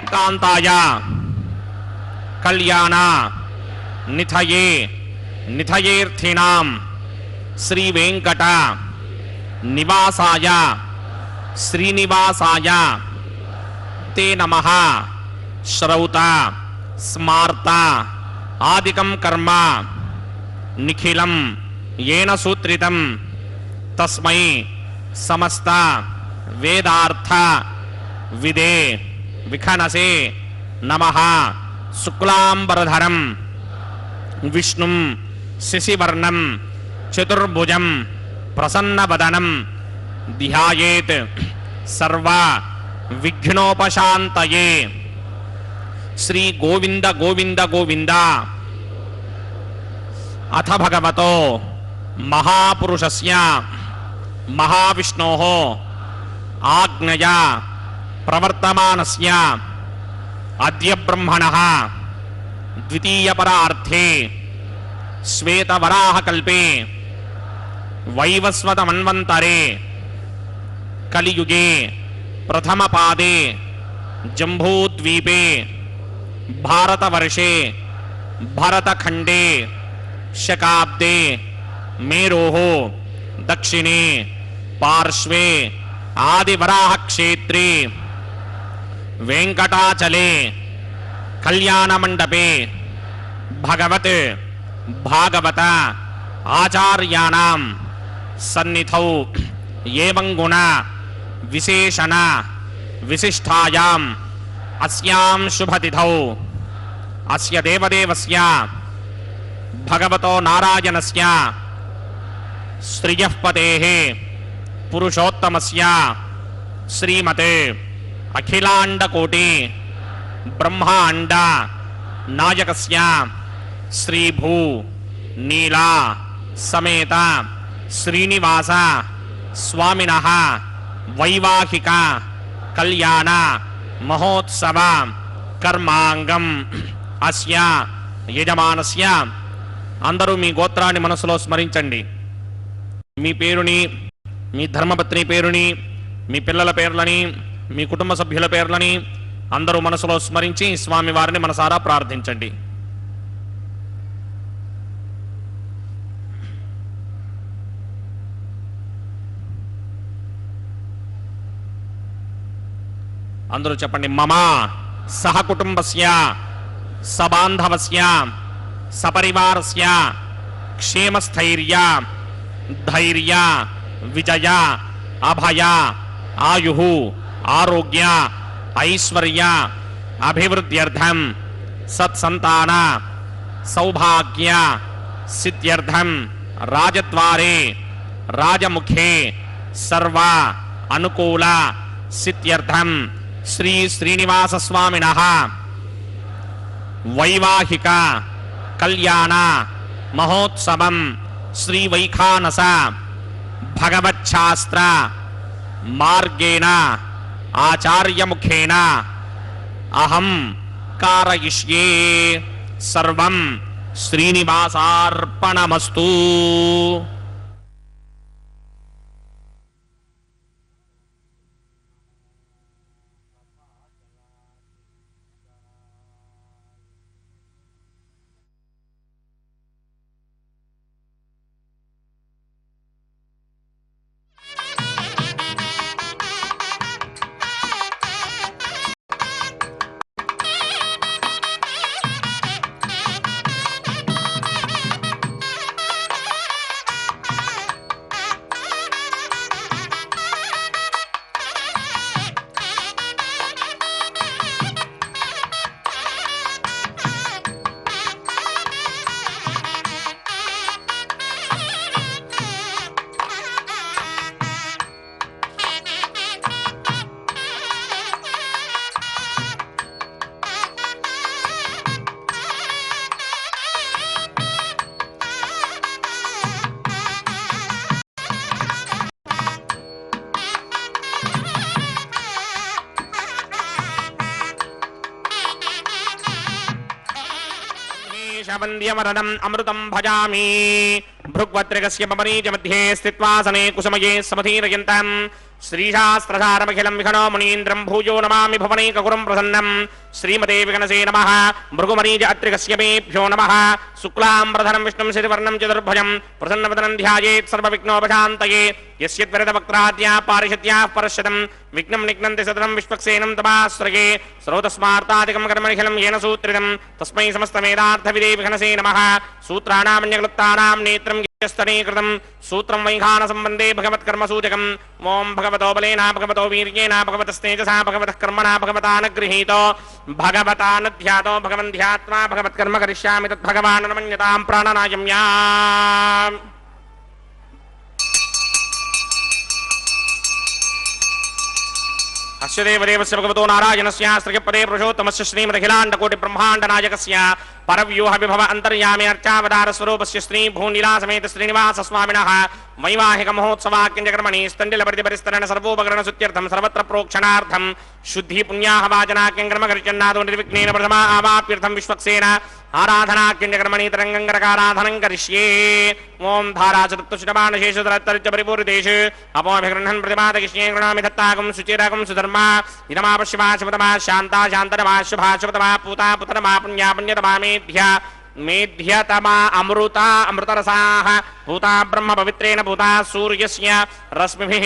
कांताय कल्याण निथये निथयेर्थिनां श्री वेंकट निवासाय श्रीनिवासाय ते नमः। श्रौता स्मार्ता आदिकं कर्म निखिलं येन सूत्रितं तस्मै समस्त वेदार्थ विदे विखनसे नमः। शुक्लांबरधरं विष्णुं शशिवर्णं चतुर्भुजं प्रसन्नवदनं ध्यायेत् सर्व विघ्नोपशान्तये। श्री गोविंद गोविंद गोविंद। अथ भगवतो महापुरुषस्य महाविष्णोः आज्ञया प्रवर्तमानस्य अद्य ब्रह्मणः द्वितीयपरार्थे श्वेतवराहकल्पे वैवस्वतमन्वन्तरे कलियुगे प्रथमपादे जम्बूद्वीपे भारतवर्षे भरतखण्डे शकाब्दे मेरोः दक्षिणे पार्श्वे आदिवराहक्षेत्रे वेंकटाचले कल्याणमण्डपे भगवत् भागवत आचार्याणां सन्निधौ एवं गुण विशेषण विशिष्टायाम् अस्यां शुभतिथौ अस्य देवदेवस्य भगवतो नारायणस्य श्रियः पतेः पुरुषोत्तमस्य श्रीमते अखिलाण्डकोटि ब्रह्माण्ड नायकस्य श्रीभू नीला समेत श्रीनिवास स्वामिनः वैवाहिक कल्याण महोत्सव कर्मांगम अस्य यजमानस्य। अंदरू मी गोत्राన్ని మనసులో స్మరించండి। మీ పేరుని, మీ ధర్మపత్ని పేరుని, మీ పిల్లల పేర్లని, మీ కుటుంబ సభ్యుల పేర్లని అందరూ మనసులో స్మరించి స్వామి వారిని మనసారా ప్రార్థించండి। అందరూ చెప్పండి। మమ సహకుటుంబస్య సబాంధవస్య సపరివారస్య క్షేమస్థైర్య ధైర్య విజయ అభయ ఆయుః ఆరోగ్య ఐశ్వర్య అభివృద్ధ్యర్థం సత్సంతాన సౌభాగ్య సిద్ధ్యర్థం రాజద్వారే రాజముఖే సర్వ అనుకూల సిద్ధ్యర్థం శ్రీ శ్రీనివాస స్వామినః వైవాహిక కళ్యాణ మహోత్సవం శ్రీ వైఖానస భగవచ్ఛాస్త్ర మార్గేణ ఆచార్యముఖేన అహం కారయిష్యే। సర్వం శ్రీనివాసార్పణమస్తు। वंद्यवरदम् अमृतं भजामि। भृग्वत्रिकस्य पपनीच मध्ये स्थित्वा सने कुसुमये समधीरयन्तम् श्रीशास्त्रधारमखिलं विघ्नो मुनीन्द्रं भूयो नमामि भवनैकगुरुं प्रसन्नं श्रीमते विघ्नसे नमः भृगुमरीज अत्रिकस्यमेभ्यो नमः शुक्लाम्बरधरं विष्णुं श्रीवर्णं चतुर्भुजं प्रसन्नवदनं ध्यायेत् सर्वविघ्नोपशान्तये यस्यद्वरदवक्त्राद्या पारिषद्याः परश्यतं विघ्नं निघ्नन्ति सततं विश्वक्सेनं तमाश्रये सर्वतस्मार्तादिकं कर्मनिखिलं येन सूत्रितं तस्मै समस्तवेदार्थविदे विघ्नसे नमः सूत्राणामन्यक्लुप्तानां नेत्रं स्तनीकृतं सूत्रं वैखानसम्बन्धे भगवत्कर्मसूचकम् ओं भगवतो बलेन भगवतो वीर्येण भगवतस्तेजसा भगवतः कर्मणा भगवता न गृहीतो भगवता न ध्यातो भगवन् ध्यात्वा भगवत्कर्म करिष्यामि तद्भगवान् न मन्यतां प्राणनायम्या अस्य देवदेवस्य भगवतो नारायणस्य श्रीपदे पुरुषोत्तमस्य श्रीमदखिलाण्डकोटिब्रह्माण्डनायकस्य परव्यूह विभव अंतर्यामे अर्चावतार स्वरूपस्य श्री भूनिला समेत श्रीनिवास स्वामिनः वैवाहिक महोत्सवाक्यकर्मणि स्तण्डिलपरिपरिस्तरण सर्वोपकरण सुत्यर्थं सर्वत्र प्रोक्षणार्थं शुद्धि पुण्याह वाचनाक्यकर्म करिष्यन्नादो निर्विघ्नेन प्रथमा आवाप्यर्थं विश्वक्सेन आराधनाक्यकर्मणि तरंगंगरकाराधनं करिष्ये ओं धारा चतुष्टबाणशेषधरत्तरिच परिपूरितेष अपोभिगृह्णन् प्रतिपादयिष्ये गृणामि दत्ताकं सुचिराकं सुधर्मा इदमापश्यवा शिवतमा शान्ता शान्तरमा शुभा शुभतमा पूता पुतरमा पुण्या पुण्यतमा मेध्यतमा अमृता अमृतरसाः भूता ब्रह्म पवित्रेण भूता सूर्यस्य रश्मिभिः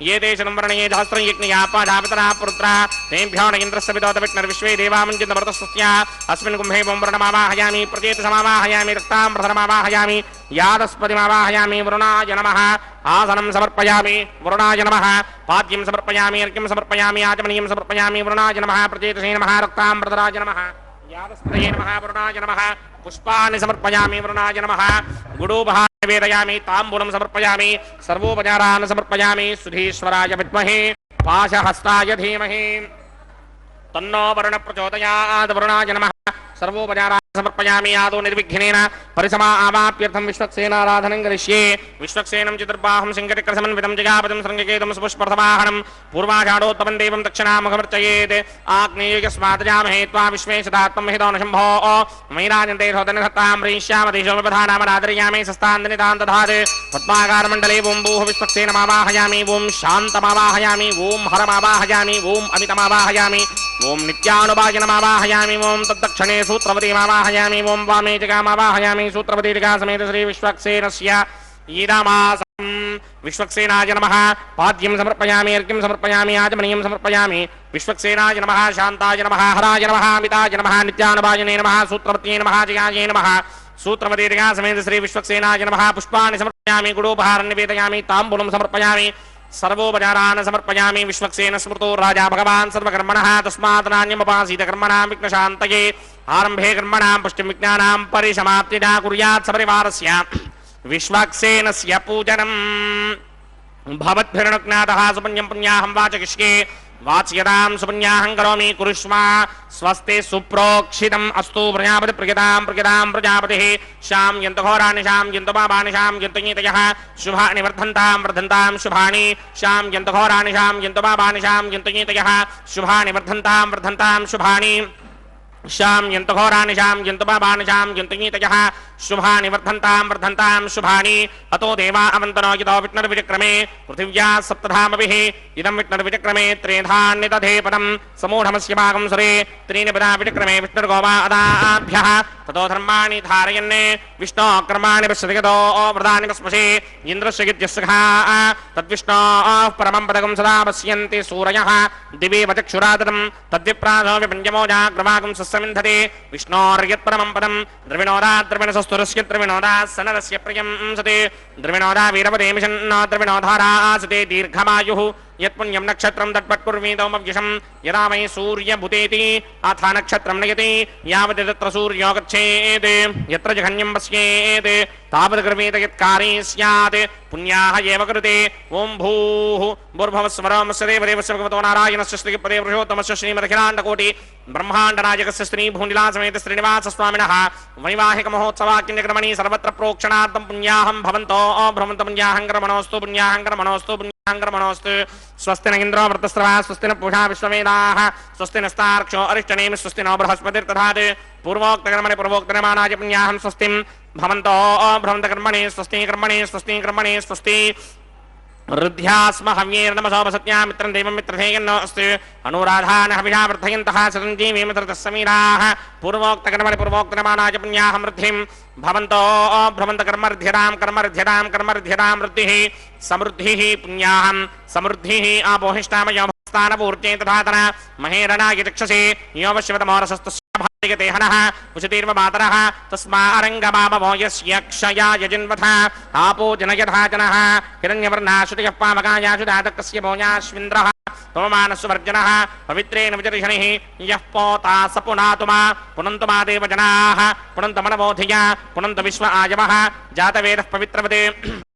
ये तेषनं वर्णये सहस्रं यज्ञयापाधापितरा पुत्रा तेभ्यो न इन्द्रस्य विदोत विष्णुर्विश्वे देवामञ्चितमृतस्तस्य अस्मिन् कुम्भे वरुणमावाहयामि प्रचेतसमावाहयामि रक्ताम्बरधरमावाहयामि यादस्पतिमावाहयामि वरुणाय नमः आसनं समर्पयामि वरुणाय नमः पाद्यं समर्पयामि अर्घ्यं समर्पयामि आचमनीयं समर्पयामि वरुणाय नमः प्रचेतसे नमः रक्ताम्बरधराय नमः यादस्पतये नमः वरुणाय नमः पुष्पाणि समर्पयामि वरुणाय नमः गुडोपहारं निवेदयामि ताम्बूलं समर्पयामि सर्वोपचारान् समर्पयामि सुधीश्वराय विद्महे पाशहस्ताय धीमहि तन्नो वरुणः प्रचोदयात् वरुणाय नमः सर्वोपचारान् समर्पयामि आदौ निर्विघ्नेन परिसमा आवाप्यर्थं विश्वक्सेनाराधनं करिष्ये विश्वक्सेनं चतुर्बाहुं सिंहचक्रसमन्वितं जयापतिं शृङ्गकेतुं सुपुष्पर्थवाहनं पूर्वाषाढोत्तमं देवं दक्षिणामुखमर्चयेत् आग्नेयस्मादजामहे त्वा विश्वेशदात्मं हितो न शम्भो मयिराजन्ते धोतनधत्तां प्रीष्यामदेशोपधानामनादर्यामि सस्तान्दनितां दधात् पद्माकारमण्डले ॐ भूः विश्वक्सेनमावाहयामि ॐ शान्तमावाहयामि ॐ हरमावाहयामि ॐ अमितमावाहयामि ॐ नित्यानुभाजनमावाहयामि ॐ तद्दक्षिणे सूत्रवतीमावाहयामि ॐ वामे जगामावाहयामि सूत्रवती जगा समेत श्री विश्वक्सेनस्य ईदामासं विश्वक्सेनाय नमः पाद्यं समर्पयामि अर्घ्यं समर्पयामि आचमनीयं समर्पयामि विश्वक्सेनाय नमः शान्ताय नमः हराय नमः अमिताय नमः नित्यानुभाजने नमः सूत्रवत्यै नमः जगायै नमः सूत्रवती जगा समेत श्री विश्वक्सेनाय नमः पुष्पाणि समर्पयामि गुडोपहारं निवेदयामि ताम्बूलं समर्पयामि सर्वोपचारान् समर्पयामि विश्वक्सेन स्मृतो राजा भगवान् सर्वकर्मणः तस्मात् नान्यमुपासीत कर्मणां विघ्नशान्तये आरम्भे कर्मणां पुष्टिं विज्ञानां परिसमाप्तिना कुर्यात् सपरिवारस्य विश्वक्सेनस्य पूजनम् भवद्भिर्नुज्ञातः सुपुण्यं पुण्याहं वाचयिष्ये वाच्यतां सुपुण्याहं करोमि कुरुष्व स्वस्ति सुप्रोक्षितम् अस्तु प्रजापति प्रजातां प्रजापतिः शां यन्तघोराणि शां यन्तपापानि शां यन्तनीतयः शुभानि वर्धन्तां शुभानि शां यन्तघोराणि शां यन्तपापानि शां यन्तनीतयः शुभानि वर्धन्तां शुभानि शां यन्तघोराणि शां यन्तपापानि शां यन्तनीतयः शुभानि वर्धन्तां शुभानि अतो देवा अवन्तनो यतो विष्णुर्विचक्रमे पृथिव्या सप्तधामभिः इदं विष्णुर्विचक्रमे त्रेधान्यदधे पदं समूढमस्य भागं सुरे त्रीणि पदा विचक्रमे विष्णुर्गोवा अदाभ्यः ततो धर्माणि धारयन् विष्णो कर्माणि पश्यति यतो व्रतानि पस्मसे इन्द्रस्य गित्यस्सखा तद्विष्णोः परमं पदकं सदा पश्यन्ति सूरयः दिवे वचक्षुरादतं तद्विप्रासो विपञ्चमोजाग्रवाकं सस्यमिन्धते विष्णोर्यत्परमं पदं द्रविणोदाद्रविणसस्तुरस्य द्रविणोदा सनरस्य प्रियं सते द्रविणोदा वीरपदे मिषन्नो द्रविणोधारा आसते दीर्घमायुः यत्पुण्यं नक्षत्रं तत्पट्कुर्वीतमव्यशं यदा वै सूर्यभूतेति अथ नक्षत्रं नयति यावत् तत्र सूर्यो गच्छेत् यत्र जघन्यं पश्येत् तावत् कर्मेत यत्कारी स्यात् पुण्याः एव कृते ॐ भूः भूर्भुवस्वरमस्य देवदेवस्य भगवतो नारायणस्य श्रीपदे पुरुषोत्तमस्य श्रीमदखिलाण्डकोटि ब्रह्माण्डनायकस्य श्री भूनिला समेत श्रीनिवास स्वामिनः वैवाहिक महोत्सवाक्यक्रमणि सर्वत्र प्रोक्षणार्थं पुण्याहं भवन्तो भ्रमन्त पुण्याहं कर्मणोऽस्तु पुण्याहं कर्मणोऽस्तु पुण्याहं स्वस्ति न इन्द्रो वृतस्रवः स्वस्ति न पूषा विश्ववेदाः स्वस्ति नस्तार्क्ष्यो अरिष्टनेमि स्वस्ति नो बृहस्पतिर्दधात् पूर्वोक्तकर्मणि पूर्वोक्तनिर्माणाय पुण्याहं स्वस्तिं भवन्तो भ्रमन्तकर्मणि स्वस्ति कर्मणि स्वस्ति कर्मणि स्वस्ति वृद्ध्यास्म हव्येर्नमसोपसत्या मित्रं देवं मित्रधेयन्नो अस्तु अनुराधान हविषा वर्धयन्तः चिरञ्जीवीमित्रतः समीराः पूर्वोक्तकर्मणि पूर्वोक्तकर्माणाच पुण्याः वृद्धिं भवन्तो भ्रमन्तकर्मर्ध्यतां कर्मर्ध्यतां कर्मर्ध्यतां वृद्धिः समृद्धिः पुण्याहं समृद्धिः आपोहिष्टामयो स्थानपूर्त्यै तथातन महेरणाय चक्षसे योऽवश्यवतमोरसस्तस्य भागते हनः उचितीर्व मातरः तस्मारङ्गमामवो यस्य क्षयाय जिन्वथ आपो जनयथा जनः हिरण्यवर्णाश्रुतयः पावकायाशुदातकस्य भोजाश्विन्द्रः पवमानस्वर्जनः पवित्रेण विजर्षणिः यः पोता स पुनातुमा पुनन्तु मा देव जनाः पुनन्तु मनवोधिया पुनन्तु विश्व आयवः जातवेदः पवित्रवते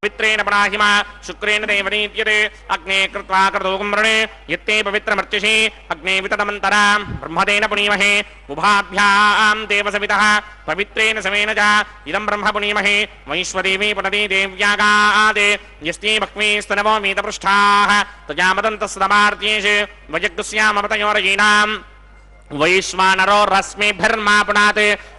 पवित्रेण पराहिमा शुक्रेण देवनीत्यते अग्ने कृत्वा क्रतुकुम्भृणे यत्ते पवित्रमर्चिषि अग्ने विततमन्तरा ब्रह्मदेन पुनीमहे उभाभ्यां देवसवितः पवित्रेण समेन च इदं ब्रह्म पुनीमहे वैश्वदेवी पुनरी देव्यागादे यस्ते भक्ष्मी स्तनवो मीतपृष्ठाः तजामदन्तस्तमार्त्येषु वजग्दुस्यामपतयोरयीनाम् वैश्वानरो रश्मिभिर्मा पुनात्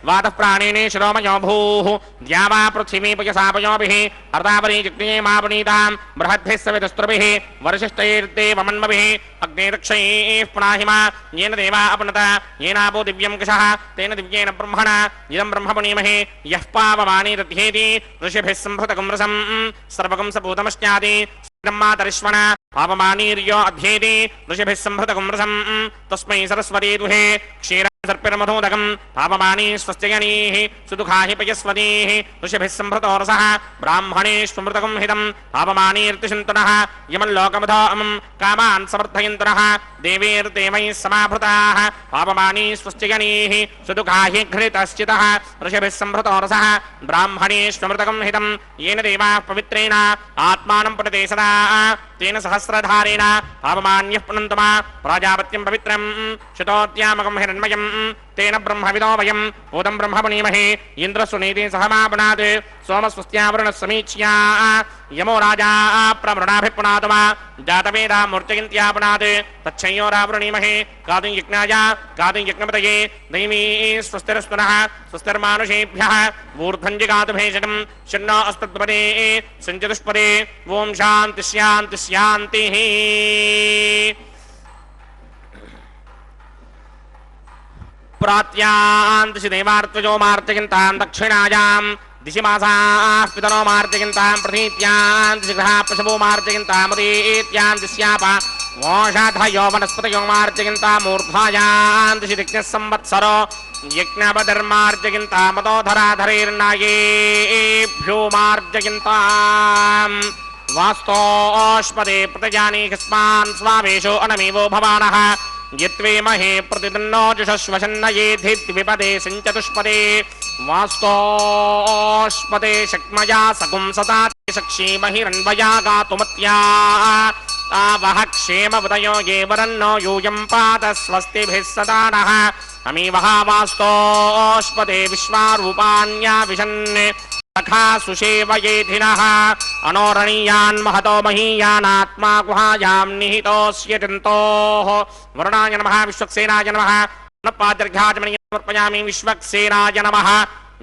वातः प्राणिने शिरोमयो भूः द्यावा पृथिवी पयसापयोभिः अर्धापरी जिग्ने मा पुनीतां बृहद्भिः सवितस्त्रुभिः वरिशिष्टैर्देवमन्मभिः अग्ने रक्षैः पुनाहिमा येन देवा अपनत येनापो दिव्यं कषः तेन दिव्येन ब्रह्मणा इदं ब्रह्म पुनीमहे यः पावमानि दध्येति ऋषिभिः सम्भृतकं रसं सर्वकं सपूतमश्चाति ब्रह्मातरिष्वण पापमानीर्यो अध्येति ऋषिभिः सम्भृतकं रसं तस्मै सरस्वती दुहे क्षीर सर्पिर्मधोदकं पापमानी स्वस्त्यगणीः सुदुःखाहि पयस्वतीः ऋषिभिः सम्भृतो रसः ब्राह्मणेष्वमृतकं हितं पापमानीर्तिषन्तुनः यमल्लोकमधोऽमं कामान् समर्थयन्तुनः देवीर्देवैः समाभृताः पापमानी स्वस्त्यगणीः सुदुःखाहि घृतश्चितः ऋषिभिः सम्भृतो रसः ब्राह्मणेष्वमृतकं हितं येन देवाः पवित्रेण आत्मानं पुनते सदा तेन सहस्रधारेण पापमान्यः पुनन्तु मा प्राजापत्यं पवित्रं शतोद्यामकं हिरण्मयं तेन ब्रह्मविदो वयम् ऊतं ब्रह्म पुनीमहे इन्द्रस्वनीति सहमापनात् सोमस्वस्त्यावरुणः समीक्ष्या यमो राजा प्रमृणाभिः पुनातु मा जातवेदा मूर्तिगिन्त्यापनात् तच्छयोरावृणीमहे गातुं यज्ञाय गातुं यज्ञपतये दैवी स्वस्तिरस्तुनः स्वस्तिर्मानुषेभ्यः ऊर्ध्वं जिगातु भेषजं शन्नो अस्मद्पदे सञ्चतुष्पदे ॐ शान्ति शान्ति शान्तिः प्रात्यान्तिषि देवार्त्वजो मार्जयन्तां दक्षिणायां दिशि मासाः पितरो मार्जयन्तां प्रतीत्यान्तिषि गृहा पशवो मार्जयन्तामुदीत्यान्तिस्याप वोषाधयो वनस्पतयो मार्जयन्तामूर्ध्वायान्तिषि दिग्नः संवत्सरो यज्ञपधर्मार्जयन्तामतोधराधरैर्नायेभ्यो मार्जयन्ताम् वास्तोष्पदे प्रतिजानी हिस्मान् स्वावेशो अनमेवो भवानः यत्वे महे प्रतिदन्नो जुषश्वशन्नयेधिद्विपदे सञ्चतुष्पदे वास्तोष्पदे शक्मया सकुंसता शक्षी महिरन्वया गातुमत्या आवह क्षेमवदयो ये वरन्नो यूयं पात स्वस्तिभिः सदा नः अमीवः वास्तोष्पदे विश्वारूपाण्या विशन् सखा सुषेवयेधिनः अनोरणीयान् महतो महीयानात्मा गुहायां निहितोऽस्य जन्तोः वरुणाय नमः विश्वक्सेनाय नमः पाद्यर्घ्याचमनीयं समर्पयामि विश्वक्सेनाय नमः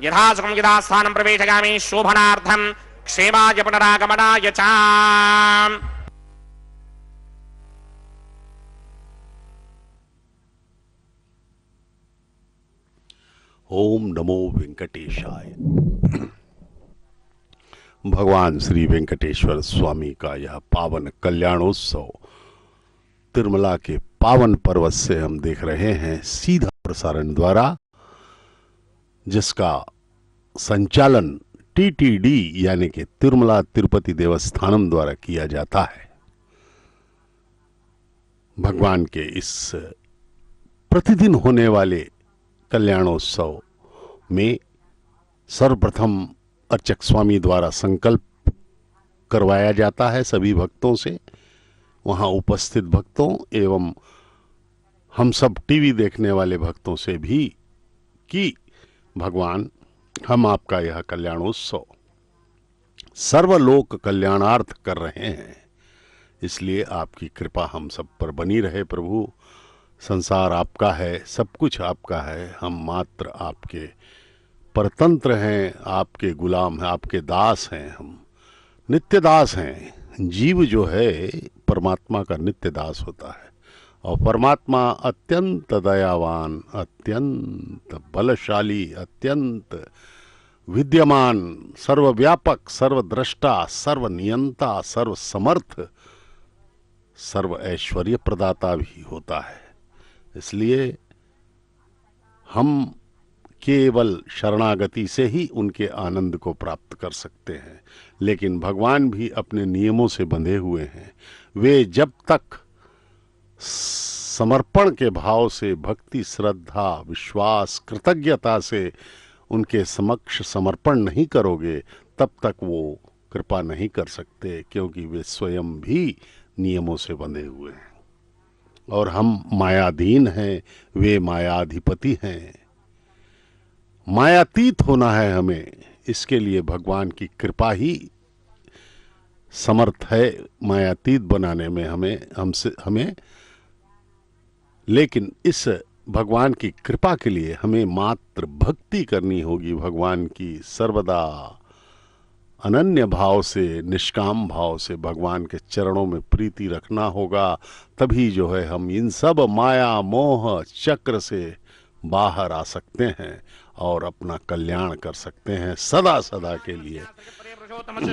यथासुखं यथास्थानं प्रवेशयामि शोभनार्थं क्षेमाय पुनरागमनाय च ओम नमो वेंकटेशाय। भगवान श्री वेंकटेश्वर स्वामी का यह पावन कल्याणोत्सव तिरुमला के पावन पर्वत से हम देख रहे हैं सीधा प्रसारण द्वारा, जिसका संचालन टीटीडी यानी कि तिरुमला तिरुपति देवस्थानम द्वारा किया जाता है। भगवान के इस प्रतिदिन होने वाले कल्याणोत्सव में सर्वप्रथम अर्चक स्वामी द्वारा संकल्प करवाया जाता है सभी भक्तों से, वहाँ उपस्थित भक्तों एवं हम सब टीवी देखने वाले भक्तों से भी कि भगवान हम आपका यह कल्याणोत्सव सर्वलोक कल्याणार्थ कर रहे हैं, इसलिए आपकी कृपा हम सब पर बनी रहे प्रभु। संसार आपका है, सब कुछ आपका है, हम मात्र आपके परतंत्र हैं, आपके गुलाम हैं, आपके दास हैं, हम नित्य दास हैं, जीव जो है परमात्मा का नित्य दास होता है, और परमात्मा अत्यंत दयावान, अत्यंत बलशाली, अत्यंत विद्यमान, सर्वव्यापक, सर्वद्रष्टा, सर्वनियंता, सर्वसमर्थ, सर्व ऐश्वर्य प्रदाता भी होता है। इसलिए हम केवल शरणागति से ही उनके आनंद को प्राप्त कर सकते हैं। लेकिन भगवान भी अपने नियमों से बंधे हुए हैं। वे जब तक समर्पण के भाव से, भक्ति, श्रद्धा, विश्वास, कृतज्ञता से उनके समक्ष समर्पण नहीं करोगे, तब तक वो कृपा नहीं कर सकते, क्योंकि वे स्वयं भी नियमों से बंधे हुए हैं। और हम मायाधीन हैं, वे मायाधिपति हैं। मायातीत होना है हमें, इसके लिए भगवान की कृपा ही समर्थ है मायातीत बनाने में हमें। लेकिन इस भगवान की कृपा के लिए हमें मात्र भक्ति करनी होगी, भगवान की सर्वदा अनन्य भाव से, निष्काम भाव से भगवान के चरणों में प्रीति रखना होगा। तभी जो है हम इन सब माया मोह चक्र से बाहर आ सकते हैं और अपना कल्याण कर सकते हैं सदा सदा के लिए।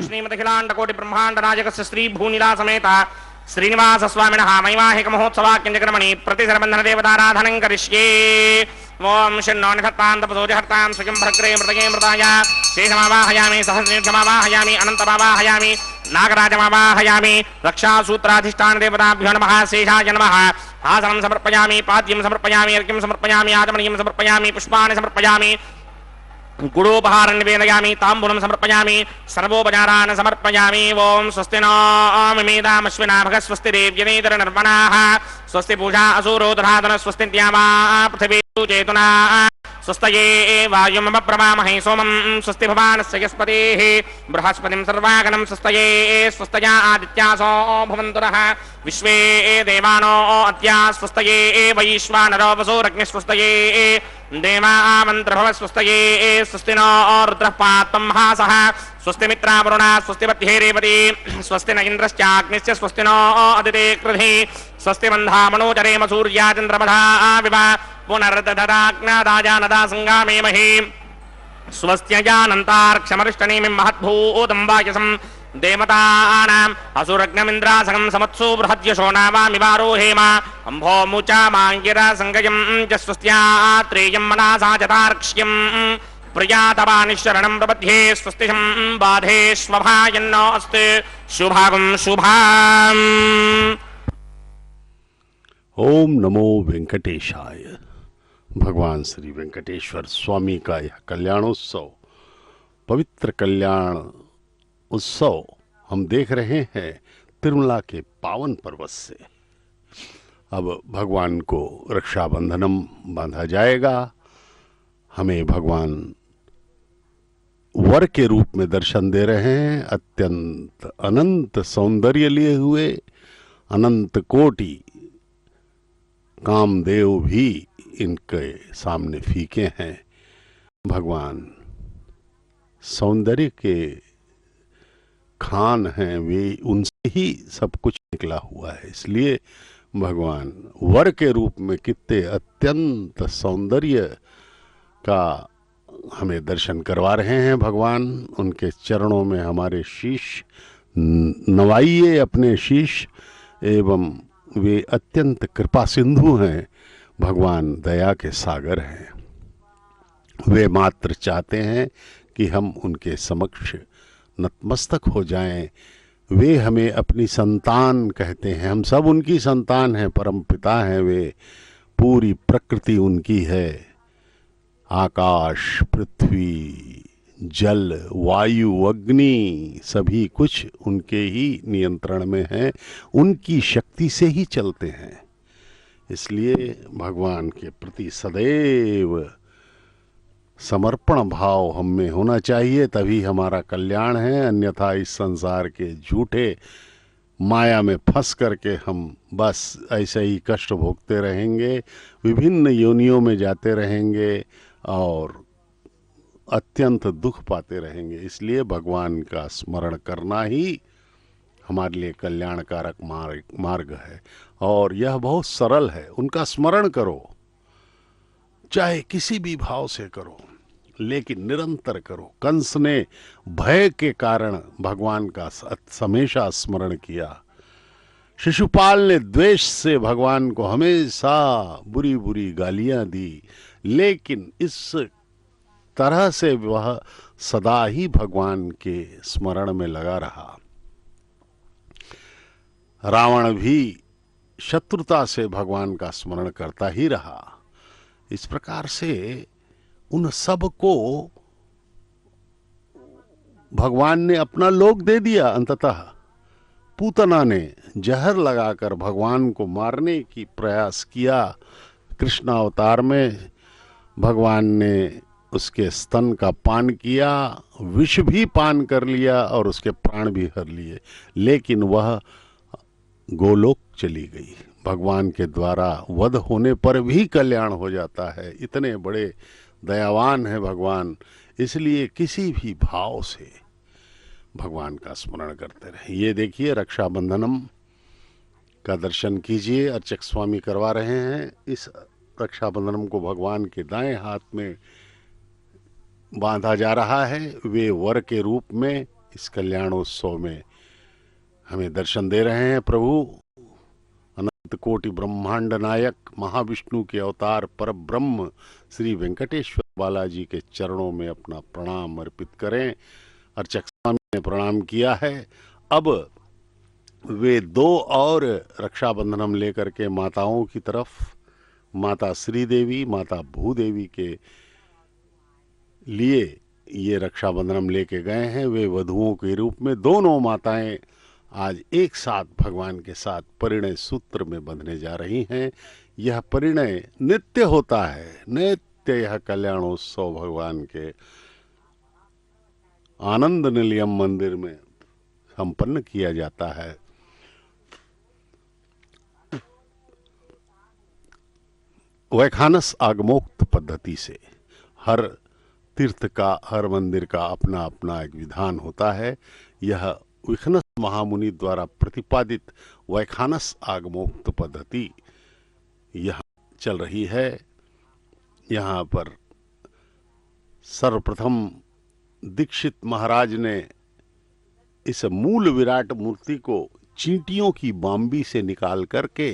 श्रीमदखिलांड कोटि ब्रह्मांड नायकस्य श्री भूनिला समेत श्रीनिवास स्वामिनः वैवाहिक महोत्सवाख्यक्रमणि प्रतिसरबंधन देवताराधनं करिष्ये। ओम शन्नो निधत्तां तपसोजहर्तां सुखं भर्ग्रे मृतगे मृताय शेषमावाहयामि सहस्रमावाहयामि अनन्तमावाहयामि नागराजमावाहयामि रक्षासूत्राधिष्ठान देवताभ्यो नमः शेषाय नमः। आसनं समर्पयामि, पाद्यं समर्पयामि, अर्घ्यं समर्पयामि, आचमनीयं समर्पयामि, पुष्पाणि समर्पयामि, गुडोपहारं निवेदयामि, ताम्बूलं समर्पयामि, सर्वोपचारान् समर्पयामि। ओम स्वस्ति नो मिमेदामश्विना भगः स्वस्ति देव्यनेतर निर्मणाः स्वस्ति पूषा असुरोधराधन स्वस्ति द्यावा पृथिवी चेतुना स्वस्तये वायुमम प्रमामहे सोमं स्वस्ति भवानस्य यस्पतिः बृहस्पतिं सर्वागणं स्वस्तये स्वस्तया आदित्यासो भवन्तु नः विश्वे देवानो अद्या स्वस्तये वैश्वानरो वसुरग्निः स्वस्तये देवामन्त्रभव स्वस्तये स्वस्ति नो रुद्रः पात्वं महासः स्वस्ति मित्रावरुणा स्वस्ति पत्ये रेवती स्वस्ति न इन्द्रश्चाग्निश्च स्वस्ति नो अदिते कृधि स्वस्ति बन्धा मनोजरेम सूर्या चन्द्रमधा विव पुनर्दधदाग्नादाजानदा संगामे महि स्वस्त्यजानन्तार्क्षमरिष्टनेमिं महद्भूतं वायसं देवतानाम् असुरग्नमिन्द्रासगं समत्सु बृहद्यशो नावामिवारोहेम अम्भो मुचा माङ्गिरा संगयं च स्वस्त्यात्रेयं मनासा चतार्क्ष्यम् प्रियातवानिशरणं प्रपद्ये स्वस्तिशं बाधेष्वभायन्नो अस्ति शुभागं शुभाम्। ओम नमो वेंकटेशाय। भगवान श्री वेंकटेश्वर स्वामी का यह कल्याणोत्सव, पवित्र कल्याण उत्सव हम देख रहे हैं तिरुमला के पावन पर्वत से। अब भगवान को रक्षाबंधनम बांधा जाएगा। हमें भगवान वर के रूप में दर्शन दे रहे हैं, अत्यंत अनंत सौंदर्य लिए हुए। अनंत कोटि कामदेव भी इनके सामने फीके हैं। भगवान सौंदर्य के खान हैं, वे उनसे ही सब कुछ निकला हुआ है। इसलिए भगवान वर के रूप में कितने अत्यंत सौंदर्य का हमें दर्शन करवा रहे हैं। भगवान उनके चरणों में हमारे शीश नवाइए अपने शीश, एवं वे अत्यंत कृपा सिंधु हैं। भगवान दया के सागर हैं। वे मात्र चाहते हैं कि हम उनके समक्ष नतमस्तक हो जाएं। वे हमें अपनी संतान कहते हैं, हम सब उनकी संतान हैं, परम पिता हैं वे। पूरी प्रकृति उनकी है। आकाश, पृथ्वी, जल, वायु, अग्नि सभी कुछ उनके ही नियंत्रण में है। उनकी शक्ति से ही चलते हैं। इसलिए भगवान के प्रति सदैव समर्पण भाव हम में होना चाहिए, तभी हमारा कल्याण है। अन्यथा इस संसार के झूठे माया में फंस करके हम बस ऐसे ही कष्ट भोगते रहेंगे, विभिन्न योनियों में जाते रहेंगे और अत्यंत दुख पाते रहेंगे। इसलिए भगवान का स्मरण करना ही हमारे लिए कल्याणकारक मार्ग है और यह बहुत सरल है। उनका स्मरण करो, चाहे किसी भी भाव से करो, लेकिन निरंतर करो। कंस ने भय के कारण भगवान का हमेशा स्मरण किया। शिशुपाल ने द्वेष से भगवान को हमेशा बुरी बुरी गालियां दी, लेकिन इस तरह से वह सदा ही भगवान के स्मरण में लगा रहा। रावण भी शत्रुता से भगवान का स्मरण करता ही रहा। इस प्रकार से उन सब को भगवान ने अपना लोक दे दिया। अंततः पूतना ने जहर लगाकर भगवान को मारने की प्रयास किया। कृष्ण अवतार में भगवान ने उसके स्तन का पान किया, विष भी पान कर लिया और उसके प्राण भी हर लिए, लेकिन वह गोलोक चली गई। भगवान के द्वारा वध होने पर भी कल्याण हो जाता है। इतने बड़े दयावान है भगवान, इसलिए किसी भी भाव से भगवान का स्मरण करते रहे। ये देखिए रक्षाबंधनम का दर्शन कीजिए, अर्चक स्वामी करवा रहे हैं। इस रक्षाबंधनम को भगवान के दाएं हाथ में बांधा जा रहा है। वे वर के रूप में इस कल्याणोत्सव में हमें दर्शन दे रहे हैं। प्रभु अनंत कोटि ब्रह्मांड नायक महाविष्णु के अवतार पर ब्रह्म श्री वेंकटेश्वर बालाजी के चरणों में अपना प्रणाम अर्पित करें। अर्चक स्वामी ने प्रणाम किया है। अब वे दो और रक्षाबंधनम लेकर के माताओं की तरफ, माता श्रीदेवी, माता भूदेवी के लिए ये रक्षाबंधनम लेके गए हैं। वे वधुओं के रूप में दोनों माताएं आज एक साथ भगवान के साथ परिणय सूत्र में बंधने जा रही हैं। यह परिणय नित्य होता है, नित्य यह कल्याणोत्सव भगवान के आनंद निलयम मंदिर में संपन्न किया जाता है। वैखानस आगमोक्त पद्धति से हर तीर्थ का, हर मंदिर का अपना अपना एक विधान होता है। यह विखनस महामुनि द्वारा प्रतिपादित वैखानस आगमोक्त पद्धति यहाँ चल रही है। यहाँ पर सर्वप्रथम दीक्षित महाराज ने इस मूल विराट मूर्ति को चींटियों की बाम्बी से निकाल करके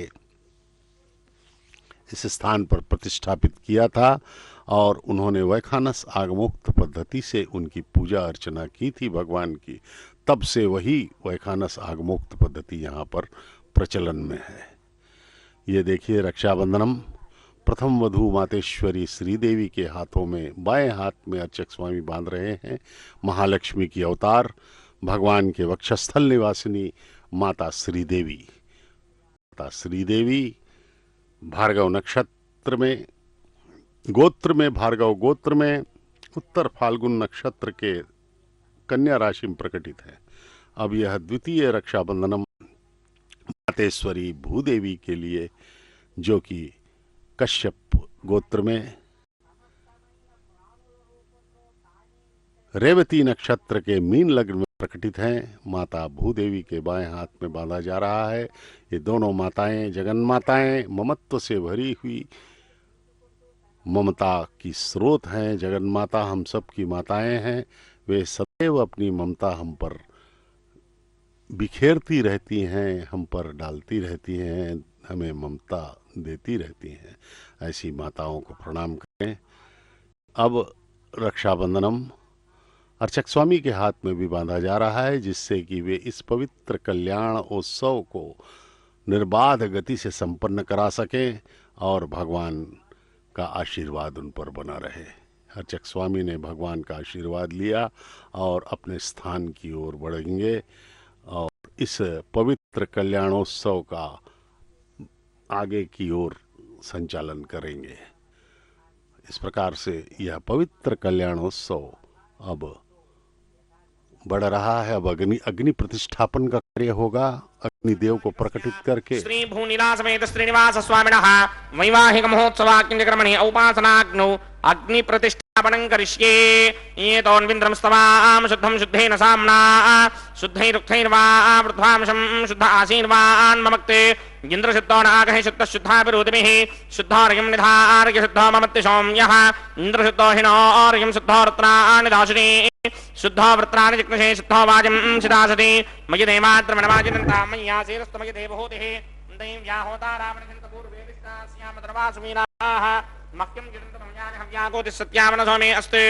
इस स्थान पर प्रतिष्ठापित किया था और उन्होंने वैखानस आगमोक्त पद्धति से उनकी पूजा अर्चना की थी भगवान की। तब से वही वैखानस आगमोक्त पद्धति यहाँ पर प्रचलन में है। ये देखिए रक्षाबंधनम प्रथम वधू मातेश्वरी श्रीदेवी के हाथों में, बाएं हाथ में अर्चक स्वामी बांध रहे हैं महालक्ष्मी की अवतार, भगवान के वक्षस्थल निवासिनी माता श्रीदेवी। माता श्रीदेवी भार्गव नक्षत्र में, गोत्र में, भार्गव गोत्र में उत्तर फाल्गुन नक्षत्र के कन्या राशि में प्रकटित है। अब यह द्वितीय रक्षाबंधनम मातेश्वरी भूदेवी के लिए, जो कि कश्यप गोत्र में रेवती नक्षत्र के मीन लग्न में प्रकटित हैं, माता भूदेवी के बाएं हाथ में बांधा जा रहा है। ये दोनों माताएं जगन्माताएं, ममत्व से भरी हुई ममता की स्रोत हैं। जगन्माता हम सब की माताएं हैं। वे सदैव अपनी ममता हम पर बिखेरती रहती हैं, हम पर डालती रहती हैं, हमें ममता देती रहती हैं। ऐसी माताओं को प्रणाम करें। अब रक्षाबंधनम अर्चक स्वामी के हाथ में भी बांधा जा रहा है, जिससे कि वे इस पवित्र कल्याण उत्सव को निर्बाध गति से संपन्न करा सकें और भगवान का आशीर्वाद उन पर बना रहे। अर्चक स्वामी ने भगवान का आशीर्वाद लिया और अपने स्थान की ओर बढ़ेंगे और इस पवित्र कल्याणोत्सव का आगे की ओर संचालन करेंगे। इस प्रकार से यह पवित्र कल्याणोत्सव अब बढ़ रहा है। अब अग्नि प्रतिष्ठापन का कार्य होगा। अग्निदेव को प्रकटित करके श्री भूनिला समेत श्रीनिवास स्वामिनः वैवाहिक महोत्सवाग्निक्रमणे औपासनाग्नौ अग्नि प्रतिष्ठा आपणं करिष्ये ये तोन्विन्द्रं स्तवाम शुद्धं शुद्धेन साम्ना शुद्धैरुक्थैर्वा वृद्ध्वांशं शुद्ध आसीन्वान् ममक्ते इन्द्र शुद्धो नागः शुद्धः शुद्धाभिरोधिभिः शुद्धार्यं निधार्य शुद्धो ममत्ति सौम्यः इन्द्र शुद्धो हिनोर्यं शुद्धो रत्नानि दाशुनि शुद्धो वृत्राणि जिग्नशे शुद्धो वाजं शिदासति मयि देवाद्रमणवाजिनन्तां मय्यासेरस्तमयि देवहूतिः दैं व्याहोता रावणचिन्तपूर्वे विष्टास्यामद्रवासुमीनाः मह्यं जिनन्तमयानि हव्याकोति सत्यावनसो मे अस्ति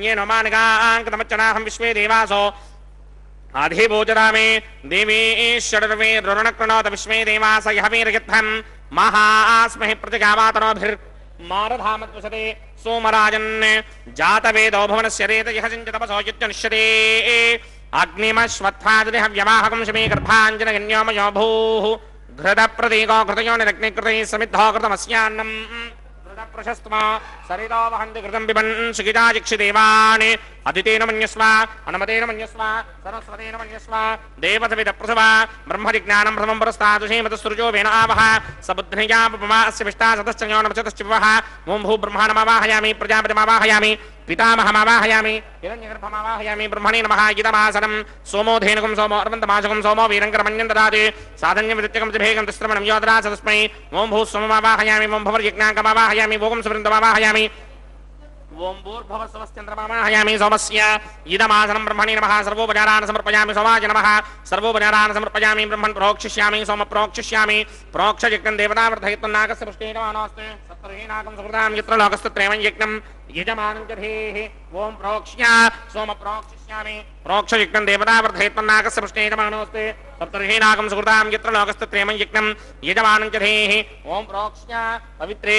येन मानगाङ्कतमच्चनाहं विश्वे देवासो आधिभोजता मे देवी षडर्वे रुरणकृणोत विश्वे देवास यहवीर्यत्थं महास्महि प्रतिगावातरोभिर्मारधामत्वसते सोमराजन् जातवेदो भुवनस्य रेतयः सिञ्चतपसो युज्यनिष्यते अग्निमश्वत्थादिह व्यवाहकं शमे गर्भाञ्जनगण्योमयो भूः घृतप्रतीको घृतयो निरग्निकृतैः समिद्धो कृतमस्यान्नम् प्रशस्त्वा सरितो वहन्ति घृतं पिबन् सुखिताजिक्षिदेवान् अदितेन मन्यस्व अनुमतेन मन्यस्व सरस्वतेन मन्यस्व देवसविदप्रसव ब्रह्मजिज्ञानं प्रथमं पुरस्तादुषेमतसृजो वेन आवः सबुद्धिजापमा अस्य विष्टा सतश्चयो नमचतश्चिवः ओं भूब्रह्माणमावाहयामि प्रजापतिमावाहयामि पितामहमावाहयामि हिरण्यगर्भमावाहयामि ब्रह्मणे नमः इदमासनं सोमो धेनुकं सोमो अर्वन्तमाशकं सोमो वीरङ्करमन्यं ददाति साधन्यं विदित्यकं जिभेगं तिस्रमणं योदरा सदस्मै ओं भूस्वममावाहयामि ओं भवर्यज्ञाङ्कमावाहयामि भोगं सुवृन्दमावाहयामि ओं भूर्भुवस्वस्त्यन्द्रमावाहयामि सोमस्य इदमासनं ब्रह्मणे नमः सर्वोपचारान् समर्पयामि सोमाय नमः सर्वोपचारान् समर्पयामि ब्रह्मन् प्रोक्षिष्यामि सोम प्रोक्षिष्यामि प्रोक्षयज्ञं देवतावर्धयित्वन्नागस्य पुष्टेनमानोऽस्ति सप्तर्हीनाकं सुकृतां यत्र लोकस्तत्रैवं यज्ञं यजमानं च धेहि ओं प्रोक्ष्य सोम प्रोक्षिष्यामि प्रोक्षयज्ञं देवतावर्धयित्वन्नागस्य पुष्टेनमानोऽस्ति सप्तर्हीनाकं सुकृतां यत्र लोकस्तत्रैवं यज्ञं यजमानं च धेहि ओं प्रोक्ष्य पवित्रे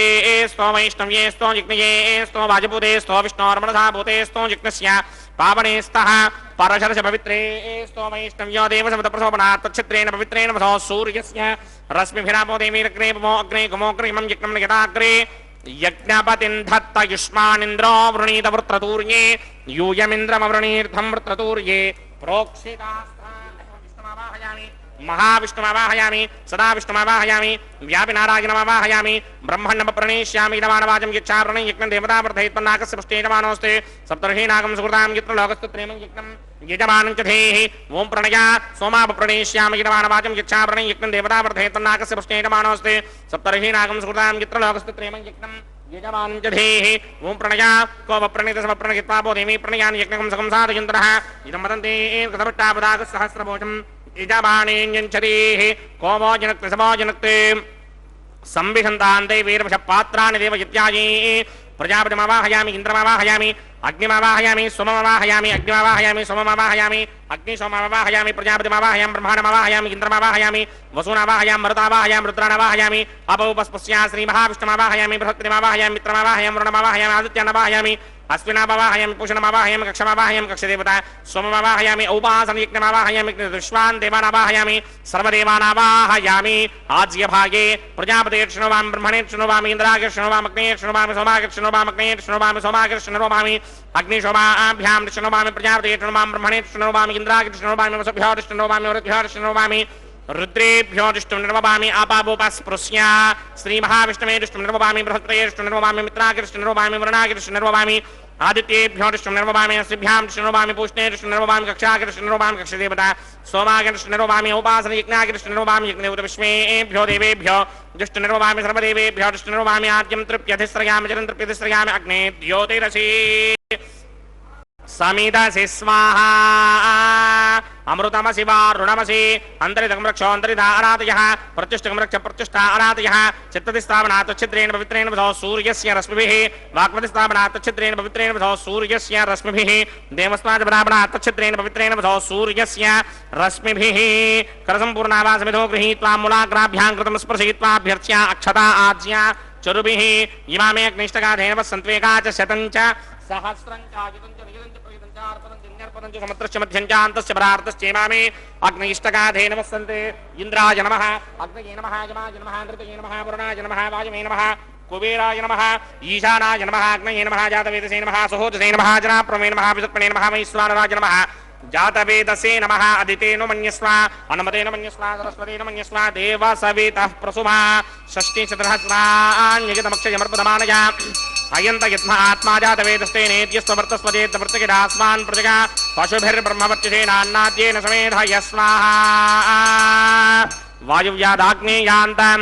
स्तो वैष्णव्ये स्तो यज्ञये स्तो वाजपूते स्तो विष्णोर्मनसा भूते स्तो यज्ञस्य पावने स्तः परशरस पवित्रे स्तो वैष्णव्यो देवसमतप्रसोपनात् तच्छित्रेण पवित्रेण वसो सूर्यस्य रश्मिभिरापो देवीरग्रे पमो अग्ने गुमोऽग्रिमं यज्ञं यदाग्रे यज्ञपतिं धत्त युष्मानिन्द्रो वृणीत वृत्रतूर्ये यूयमिन्द्रमवृणीर्थं वृत्रतूर्ये प्रोक्षितास्त्रान् महाविष्णुमावाहयामि सदा विष्णुमावाहयामि व्यापिनारायणमावाहयामि ब्रह्मण्डं प्रणेष्यामि इदमानवाचं यच्छावरणं यज्ञं देवतावर्धयित्वन्नाकस्य पुष्टेनमानोऽस्ति सप्तर्षीनाकं सुकृतां यत्र लोकस्तत्रैवं यज्ञं यजमानं च धेहि ओं प्रणया सोमापप्रणेष्यामि इदमानवाचं यच्छावरणं यज्ञं देवतावर्धयित्वन्नाकस्य पुष्टेनमानोऽस्ति सप्तर्षीनाकं सुकृतां यत्र लोकस्तत्रैवं यज्ञं यजमानं च धेहि ओं प्रणया कोपप्रणीतसमप्रणयित्वा देवी प्रणयान् यज्ञकं सकं साधयन्तरः इदं वदन्ति कृतभट्टापदागसहस्रभोजम् इजबाणेऽन्यञ्चरीः कोमो जनक्ते समो जनक्ते संविशन्तान्ते वीरवशपात्राणि देव इत्यादि प्रजापतिमावाहयामि इन्द्रमावाहयामि अग्निमावाहयामि सोममावाहयामि अग्निमावाहयामि सोममावाहयामि अग्निसोममावाहयामि प्रजापतिमावाहयामि ब्रह्माणमावाहयामि इन्द्रमावाहयामि वसूनावाहयामि मरुतावाहयामि रुद्राणावाहयामि अपौपस्पस्या श्रीमहाविष्णुमावाहयामि बृहस्पतिमावाहयामि मित्रमावाहयामि वरुणमावाहयामि आदित्यानावाहयामि अश्विनावाहयामि पूषणमावाहयामि कक्षमावाहयामि कक्षदेवता सोममावाहयामि औपासनयज्ञमावाहयामि विश्वान् देवानावाहयामि सर्वदेवानावाहयामि आज्यभागे प्रजापतेर्ष्णोवामि ब्रह्मणेर्ष्णोवामि इन्द्रागिर्ष्णोवामि अग्नेर्ष्णोवामि सोमागिर्ष्णोवामि अग्नेर्ष्णोवामि सोमागिर्ष्णोवामि अग्निशोभाभ्यां कृष्णोवामि प्रजापतेर्ष्णोवामि ब्रह्मणेर्ष्णोवामि इन्द्रागिर्ष्णोवामि वसुभ्योर्ष्णोवामि वरुभ्योर्ष्णोवामि रुद्रेभ्यो दृष्टुं निर्वपामि आपावोपस्पृश्य श्रीमहाविष्णवे दृष्टुं निर्वपामि बृहस्पतये दृष्टुं निर्वपामि मित्रागिर्ष्टुं निर्वपामि वरुणागिर्ष्टुं निर्वपामि आदित्येभ्यो दृष्टुं निर्वपामि अस्त्रिभ्यां दृष्टुं निर्वपामि पूष्णे दृष्टुं निर्वपामि कक्षागिर्ष्टुं निर्वपामि कक्षदेवता सोमागिर्ष्टुं निर्वपामि उपासनयज्ञागिर्ष्टुं निर्वपामि यज्ञदेवता विश्वेभ्यो देवेभ्यो दृष्टुं निर्वपामि सर्वदेवेभ्यो दृष्टुं निर्वपामि आद्यं तृप्यधिस्रयामि जलं तृप्यधिस्रयामि अग्ने द्योतिरसि समिदसि स्वाहा अमृतमसि वारुणमसि अन्तरिदं रक्षो अन्तरिदा आराधयः प्रत्युष्टकं रक्ष प्रत्युष्टा आराधयः चित्तदिस्थापनात् छिद्रेण पवित्रेण वधो सूर्यस्य रश्मिभिः वाक्पतिस्थापनात् छिद्रेण पवित्रेण वधो सूर्यस्य रश्मिभिः देवस्माजपदापनात् छिद्रेण पवित्रेण वधो सूर्यस्य रश्मिभिः करसम्पूर्णावासमिधो गृहीत्वा मूलाग्राभ्यां कृतं स्पर्शयित्वा अभ्यर्च्या अक्षता आज्ञा चरुभिः इमामे अग्निष्टकाधेन वसन्त्वेका च शतं च सहस्रं च आयुधं च नियुधं च प्रयुधं च अर्पणं च न्यर्पणं च समुद्रस्य मध्यं च अन्तस्य परार्थश्चेमामे अग्निष्टकाधेन वसन्ते इन्द्राय नमः अग्नये नमः यमाय नमः नृतये नमः वरुणाय नमः वायुवे नमः कुबेराय नमः ईशानाय नमः अग्नये नमः जातवेदसे नमः सहोदसे नमः जनाप्रमे नमः विसत्पणे नमः वैश्वानराय नमः जातवेदसे नमः अदितेन मन्यस्व अनुमतेन मन्यस्व सरस्वतेन मन्यस्व देवसवितः प्रसुमा षष्टिशतसहस्राण्यजतमक्षयमर्पदमानया अयंत यत्न आत्मा जात वेदस्ते नेत्यस्वर्तस्वजेत वर्तकिदास्मान् प्रजगा पशुभिर्ब्रह्मवर्चसेनान्नाद्येन समेध यस्वाहा वायुव्यादाग्नेयान्तं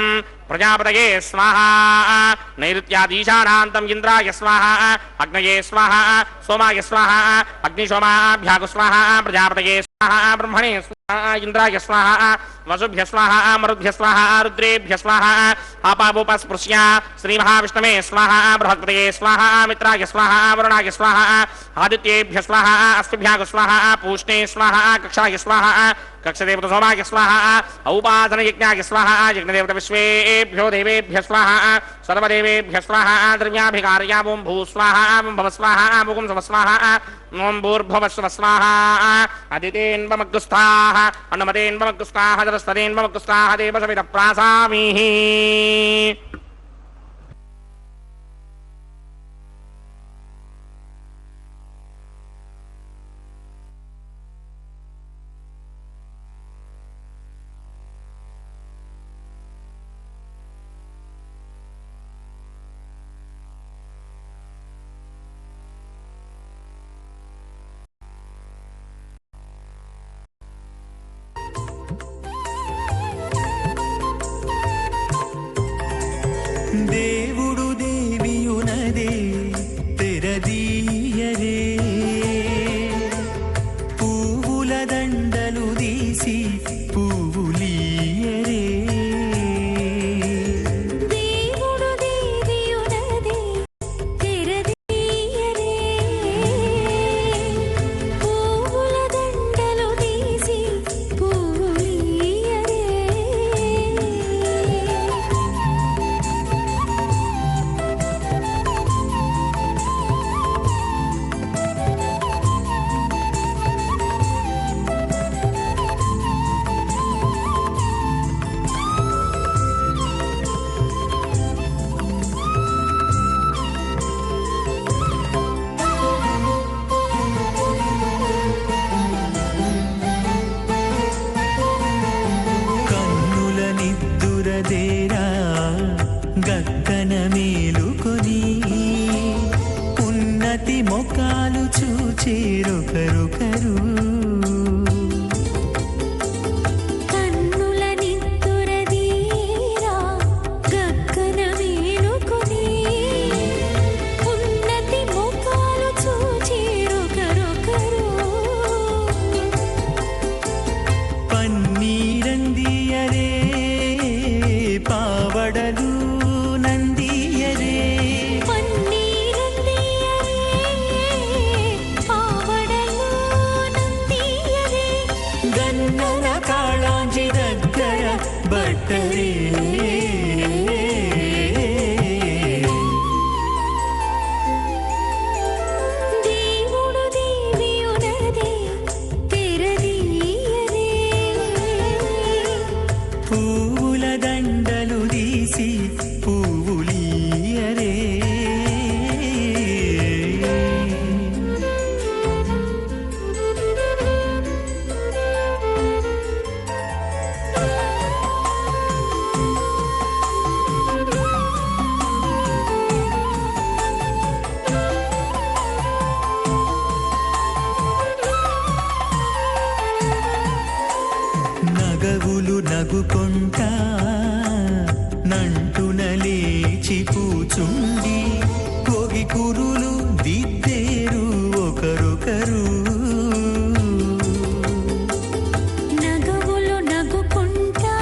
प्रजापतये स्वाहा नैऋत्यादीशानान्तं इन्द्राय स्वाहा अग्नये स्वाहा सोमाय स्वाहा अग्निशोमाभ्यागु स्वाहा प्रजापतये स्वाहा ब्रह्मणे स्वाहा इंद्राय स्वाहा वसुभ्य स्वाहा मरुभ्य स्वाहा रुद्रेभ्य स्वाहा आपावोपस्पृश्य श्री महाविष्णवे स्वाहा बृहस्पतये स्वाहा मित्राय स्वाहा वरुणाय स्वाहा आदित्येभ्य स्वाहा अश्विभ्यागु स्वाहा पूष्णे स्वाहा कक्षाय स्वाहा कक्षदेवता सोमाय स्वाहा औपासन यज्ञाय स्वाहा यज्ञदेवता विश्वेभ्यो देवेभ्य स्वाहा सर्वदेवेभ्य स्वाहा द्रव्याभिकारया ओं भू स्वाहा भव स्वाहा मुकुं सव स्वाहा ओं भूर्भुवस्व स्वाहा अदितेन्वमग्गुस्थाः अन्नमतेन्वमग्गुस्थाः जलस्तदेन्वमग्गुस्थाः देवसवितः प्रासामीः దేవుడు దేవియునదే తెరదీయరే పువ్వుల దండలు తీసి పువ్వులీయరే దేవుడు దేవియునదే తెరదీయరే పువ్వుల దండలు తీసి పువ్వులీయరే కన్నుల నిద్దురదేరా గక్కన మేలుకొని ఉన్నతి మొకాలు చూచేరొకరొకరు కన్నుల నిద్దురదీరా గగ్గన మేలుకొని ఉన్నతి ముఖాలు చూచిరొకరొకరు పన్నీరందియరే పావడలు నందియరే పన్నీరందియరే పావడలు నందియరే గన్నన కాళాంజి దగ్గర బట్టరే దేవుడు దేవియునదే తెరదీయరే పువ్వుల దండలు తీసి పువ్వులీయరే నగవులు నగుకొంటా నంటున లేచి కూచుండి పొగి కురులు దిద్దేరు ఒకరొకరు నగవులు నగుకుంటా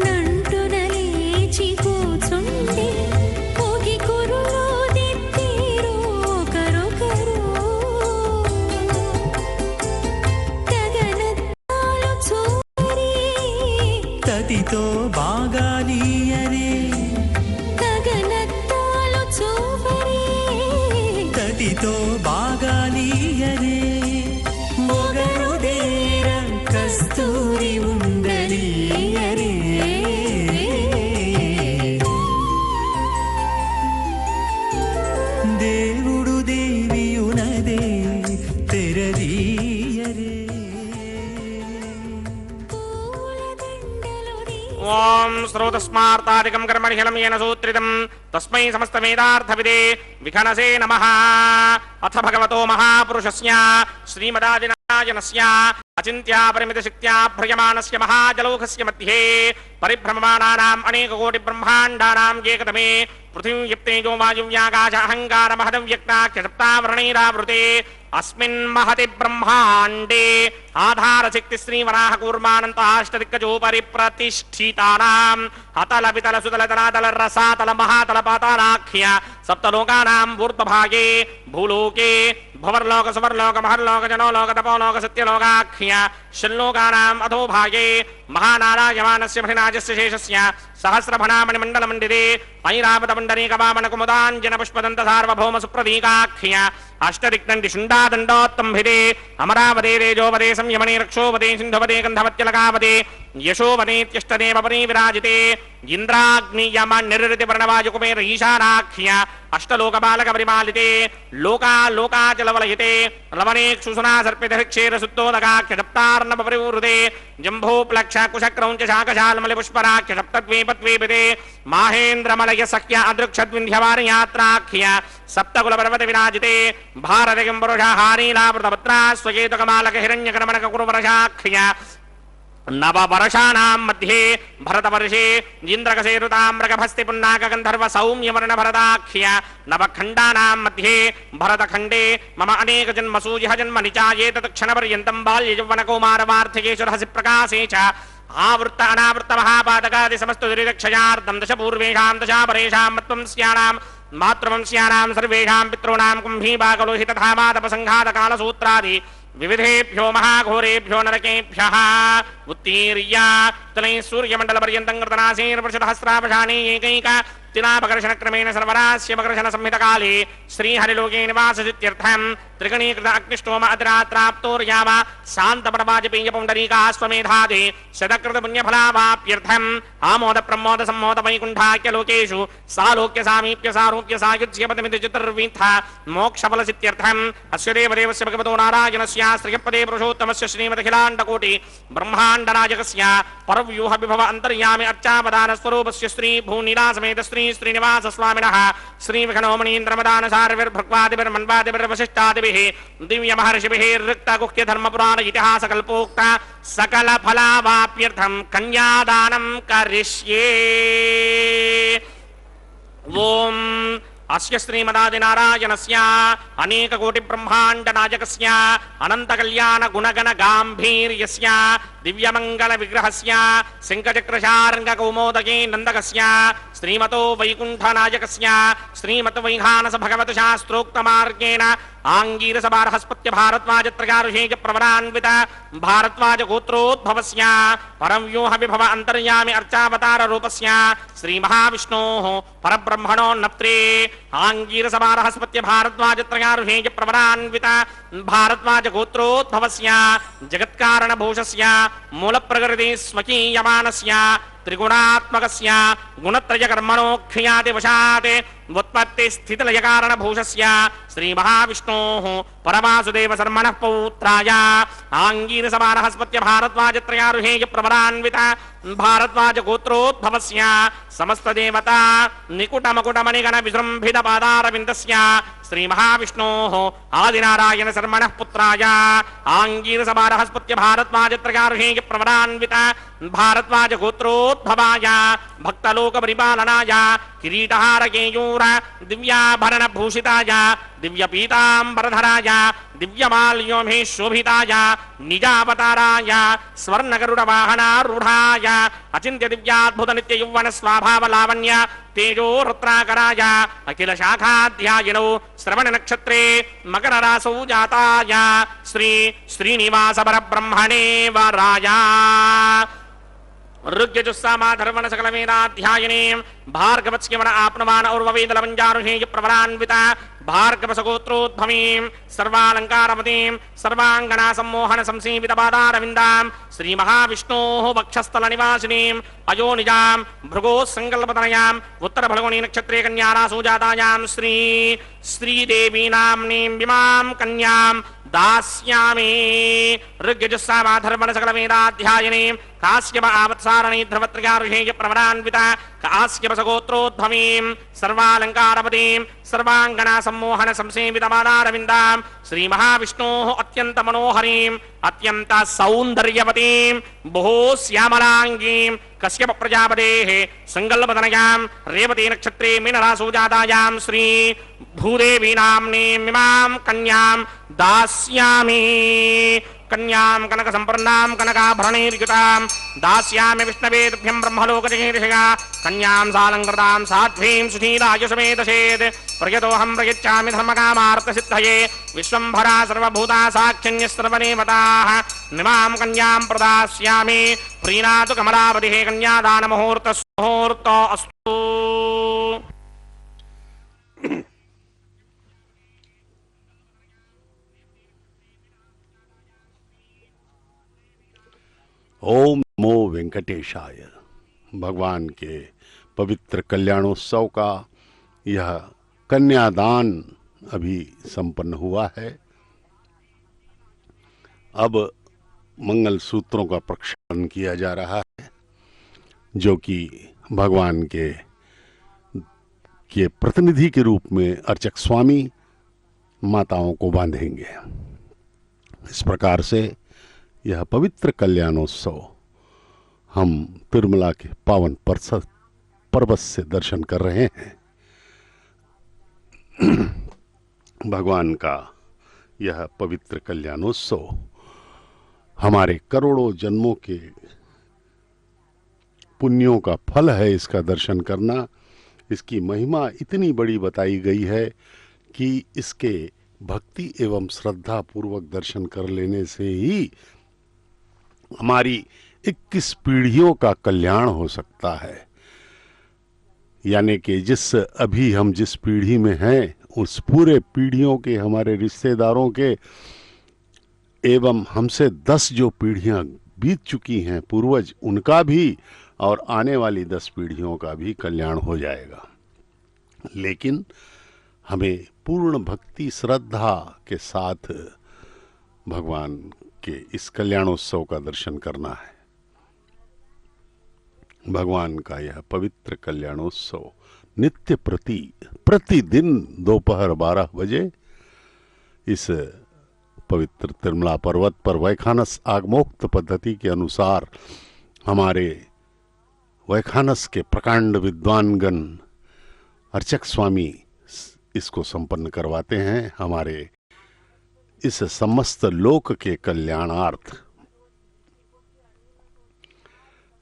నంటున లేచి కూచుండి పొగి కురులు దిద్దేరు ఒకరొకరు గగనత్తాలు చూరి తతితో బాగాలీయరే గగనత్తాలు చూపరి తతితో బాగాలీయరే మొగరు దేర కస్తూరి ఉండలీయరే దేవుడు దేవియునదే తెరదీయరే పూల దండలు ఓం శ్రోతస్మార్తాదికం కర్మణిహలం येन सूत्रितं तस्मै समस्तवेदार्थविदे विखनसे नमः। अथ भगवतो महापुरुषस्य श्रीमदादिनारायणस्य अचिन्त्या परिमितशक्त्या भ्रयमाणस्य महाजलौघस्य मध्ये परिभ्रममाणानाम् अनेककोटिब्रह्माण्डानां एकतमे पृथिवीं यप्तेजो वायुव्याकाश अहङ्कार महदव्यक्ताख्यसप्तावरणैरावृते अस्मिन् महति ब्रह्माण्डे आधारशक्ति श्रीवराह कूर्मानन्ताष्टदिक्कजोपरि प्रतिष्ठितानाम् अतल वितल सुतल तलातल रसातल महातल पातालाख्य सप्तलोकानां ऊर्ध्वभागे भूलोके भवर्लोक सुवर्लोक महर्लोक जनोलोक तपोलोक सत्यलोकाख्य षण्लोकानाम् अधोभागे महानारायमानस्य महिनाजस्य शेषस्य सहस्रफणामणिमण्डलमण्डिते ऐरावतमण्डलीकवामनकुमुदाञ्जन पुष्पदन्त सार्वभौम सुप्रतीकाख्य अष्टदिक्दण्डि शुण्डादण्डोत्तम्भिते अमरावते तेजोवते संयमने रक्षोवते सिन्धुवते गन्धवत्यलकावते यशोवतेत्यष्टदेव परिविराजिते इन्द्राग्नियम निर्ऋति वर्णवायुकुमेर ईशानाख्य अष्टलोकबालक परिपालिते लोकालोकाचलवलयिते लवनेक्षुसुना सर्पितक्षेर सुत्तोदकाख्य सप्तार्णव परिवृते जम्भोप्लक्ष कुशक्रौञ्च शाकशाल्मलि पुष्पराख्य सप्तद्वीपद्वीपिते माहेन्द्रमलय सख्य अदृक्षद्विन्ध्यवारयात्राख्य सप्तकुलपर्वत विराजिते भारतगम्बरुषहारीलावृतपत्रा स्वकेतकमालक हिरण्यकर्मणक कुरुवरशाख्य नववर्षाणां मध्ये भरतवर्षे इन्द्रकसेरुताम्रकभस्ति पुन्नाक गन्धर्व सौम्यवर्ण भरताख्य नवखण्डानां मध्ये भरतखण्डे मम अनेक जन्मसु यः जन्म निचायेत तत्क्षणपर्यन्तं बाल्ययौवनकौमारवार्थिकेषु रहसि प्रकाशे च आवृत्त अनावृत्त महापातकादि समस्त दुरिदक्षयार्धं दश पूर्वेषां दशापरेषां मत्वंस्यानां मातृवंस्यानां सर्वेषां पितॄणां कुम्भीबाकलोहित तथा मातपसङ्घातकालसूत्रादि विविधेभ्यो महाघोरेभ्यो नरकेभ्यः उत्तीर्य तलैः सूर्यमण्डलपर्यन्तं कृतनासेर्वर्षसहस्रावशाने एकैक तिलापकर्षणक्रमेण सर्वरास्यपकर्षण संहितकाले श्रीहरिलोके निवाससित्यर्थं त्रिगणीकृत अग्निष्टोम अतिरात्राप्तोर्याम शान्तपरवाजपेयपुण्डरीकाश्वमेधादि शतकृत पुण्यफलावाप्यर्थम् आमोद प्रमोद सम्मोद वैकुण्ठाख्यलोकेषु सालोक्य सामीप्य सारूप्य सायुज्यपदमिति चतुर्विध मोक्षफलसित्यर्थम् अस्य देवदेवस्य भगवतो नारायणस्य श्रीपदे पुरुषोत्तमस्य श्रीमदखिलाण्डकोटि ब्रह्माण्डनायकस्य परव्यूह विभव अन्तर्यामि अर्चावदानस्वरूपस्य श्री भूनीलासमेत श्री श्रीनिवास स्वामिनः श्रीविघ्नोमणीन्द्रमदान सार्विर्भक्वादिभिर्मन्वादिभिर्वशिष्टादिभिः दिव्य महर्षिभिः ऋक्ता गुह्य धर्मपुराण इतिहास कल्पोक्त सकल फलावाप्यर्थं कन्यादानं करिष्ये। ओम अस्य श्रीमदादिनारायणस्य अनेककोटिब्रह्माण्डनायकस्य अनन्तकल्याणगुणगण गाम्भीर्यस्य दिव्यमङ्गलविग्रहस्य शङ्खचक्रशार्ङ्गकौमोदके नन्दकस्य श्रीमतो वैकुण्ठनायकस्य श्रीमद्वैहानस भगवतशास्त्रोक्तमार्गेण आङ्गीरसबारहस्पत्य भारद्वाजत्रयारुषेज प्रवरान्वित भारद्वाज गोत्रोद्भवस्य परव्यूह विभव अन्तर्यामि अर्चावताररूपस्य श्रीमहाविष्णोः परब्रह्मणो नप्त्रे आङ्गीरसबारहस्पत्य भारद्वाजत्रयारुषेज प्रवरान्वित भारद्वाज गोत्रोद्भवस्य जगत्कारणभूषस्य मूलप्रकृति स्वकीयमानस्य त्रिगुणात्मकस्य गुणत्रयकर्मणोऽख्यादिवशात् उत्पत्ति स्थितिलय कारणभूषस्य श्रीमहाविष्णोः परमासुदेवशर्मणः पौत्राय आङ्गीरसबारहस्पत्य भारद्वाजत्रयारुषेज प्रवरान्वित भारद्वाज गोत्रोद्भवस्य समस्तदेवता निकुटमकुटमणिगण विजृम्भित पादारविन्दस्य श्रीमहाविष्णोः आदिनारायणशर्मणः पुत्राय आङ्गीरसबारहस्पत्य भारद्वाजत्रयारुषेज प्रवरान्वित भारद्वाज गोत्रोद्भवाय भक्तलोकपरिपालनाय किरीटहारकेयूर दिव्याभरणभूषिताय दिव्यपीताम्बरधराय दिव्यमाल्योमे शोभिताय निजावताराय स्वर्णगरुडवाहनारूढाय अचिन्त्य दिव्याद्भुत नित्ययौवन स्वाभावलावण्य तेजो रुद्राकराय अखिल शाखाध्यायिनौ श्रवण नक्षत्रे मकर रासौ जाताय श्री श्रीनिवास परब्रह्मणे वराय ऋग्यजुस्सामाधर्वण सकलवेदाध्यायिने भार्गवत्स्यमन आपनमान और्ववेदलवञ्जारुषेय प्रवरान्विता भार्गवसगोत्रोद्भवीं सर्वालङ्कारवतीं सर्वाङ्गना सम्मोहन संसीवितपादारविन्दां श्रीमहाविष्णोः वक्षस्थलनिवासिनीं अयोनिजां भृगोः सङ्कल्पतनयाम् उत्तरफल्गुणी नक्षत्रे कन्यारासु जातायां श्रीदेवी नाम्नीं विमां कन्यां दास्यामि ऋग्यजुस्सामाधर्मण सकल वेदाध्यायिनी काश्यप आवत्सारणी ध्रुवत्रिका ऋषेय प्रवरान्विता काश्यप सगोत्रोद्भवीं सर्वालंकारपतीं सर्वांगना सम्मोहन संसेवितमानारविन्दां श्री महाविष्णोः अत्यंत मनोहरीं अत्यंत सौंदर्यवतीं बहु श्यामलांगीं कश्यप प्रजापतेः संकल्पतनयां रेवती नक्षत्रे मीनरासौ जातायां श्री भूदेवी नाम्नीमिमां कन्यां दास्यामि कन्यां कनक संपन्नां कनकाभरणैर्युतां दास्यामि विष्णवे तुभ्यं ब्रह्मलोकजगीर्षया कन्यां सालङ्कृतां साध्वीं सुशीलायुषमेधसेत् प्रयतोऽहं प्रयच्छामि धर्मकामार्थसिद्धये विश्वम्भरा सर्वभूता साक्षिण्यः सर्वदेवताः निमां कन्यां प्रदास्यामि प्रीणातु कमलावतिः कन्यादानमुहूर्तो अस्तु। ओम नमो वेंकटेशाय। भगवान के पवित्र कल्याणोत्सव का यह कन्यादान अभी संपन्न हुआ है। अब मंगल सूत्रों का प्रक्षालन किया जा रहा है, जो कि भगवान के प्रतिनिधि के रूप में अर्चक स्वामी माताओं को बांधेंगे। इस प्रकार से यह पवित्र कल्याणोत्सव हम तिरुमला के पावन पर्वत से दर्शन कर रहे हैं। भगवान का यह पवित्र कल्याणोत्सव हमारे करोड़ों जन्मों के पुण्यों का फल है। इसका दर्शन करना, इसकी महिमा इतनी बड़ी बताई गई है कि इसके भक्ति एवं श्रद्धा पूर्वक दर्शन कर लेने से ही हमारी 21 पीढ़ियों का कल्याण हो सकता है। यानी कि अभी हम जिस पीढ़ी में हैं, उस पूरे पीढ़ियों के, हमारे रिश्तेदारों के एवं हमसे 10 जो पीढ़ियां बीत चुकी हैं पूर्वज, उनका भी और आने वाली 10 पीढ़ियों का भी कल्याण हो जाएगा। लेकिन हमें पूर्ण भक्ति श्रद्धा के साथ भगवान के इस कल्याणोत्सव का दर्शन करना है। भगवान का यह पवित्र कल्याणोत्सव नित्य प्रतिदिन दोपहर 12 बजे इस पवित्र तिरुमला पर्वत पर वैखानस आगमोक्त पद्धति के अनुसार हमारे वैखानस के प्रकांड विद्वानगण अर्चक स्वामी इसको संपन्न करवाते हैं। हमारे इस समस्त लोक के कल्याणार्थ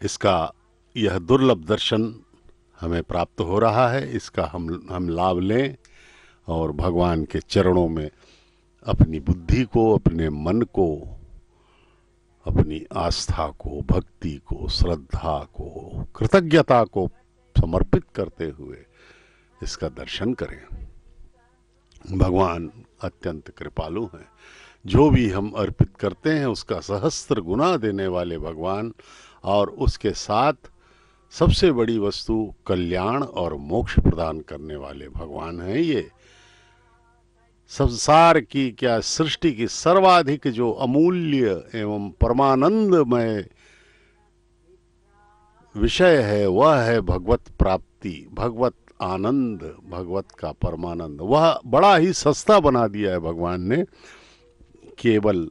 इसका यह दुर्लभ दर्शन हमें प्राप्त हो रहा है। इसका हम लाभ लें और भगवान के चरणों में अपनी बुद्धि को, अपने मन को, अपनी आस्था को, भक्ति को, श्रद्धा को, कृतज्ञता को समर्पित करते हुए इसका दर्शन करें। भगवान अत्यंत कृपालु हैं। जो भी हम अर्पित करते हैं उसका सहस्त्र गुना देने वाले भगवान, और उसके साथ सबसे बड़ी वस्तु कल्याण और मोक्ष प्रदान करने वाले भगवान हैं। ये संसार की, क्या सृष्टि की सर्वाधिक जो अमूल्य एवं परमानंदमय विषय है वह है भगवत प्राप्ति, भगवत आनंद, भगवत का परमानंद। वह बड़ा ही सस्ता बना दिया है भगवान ने। केवल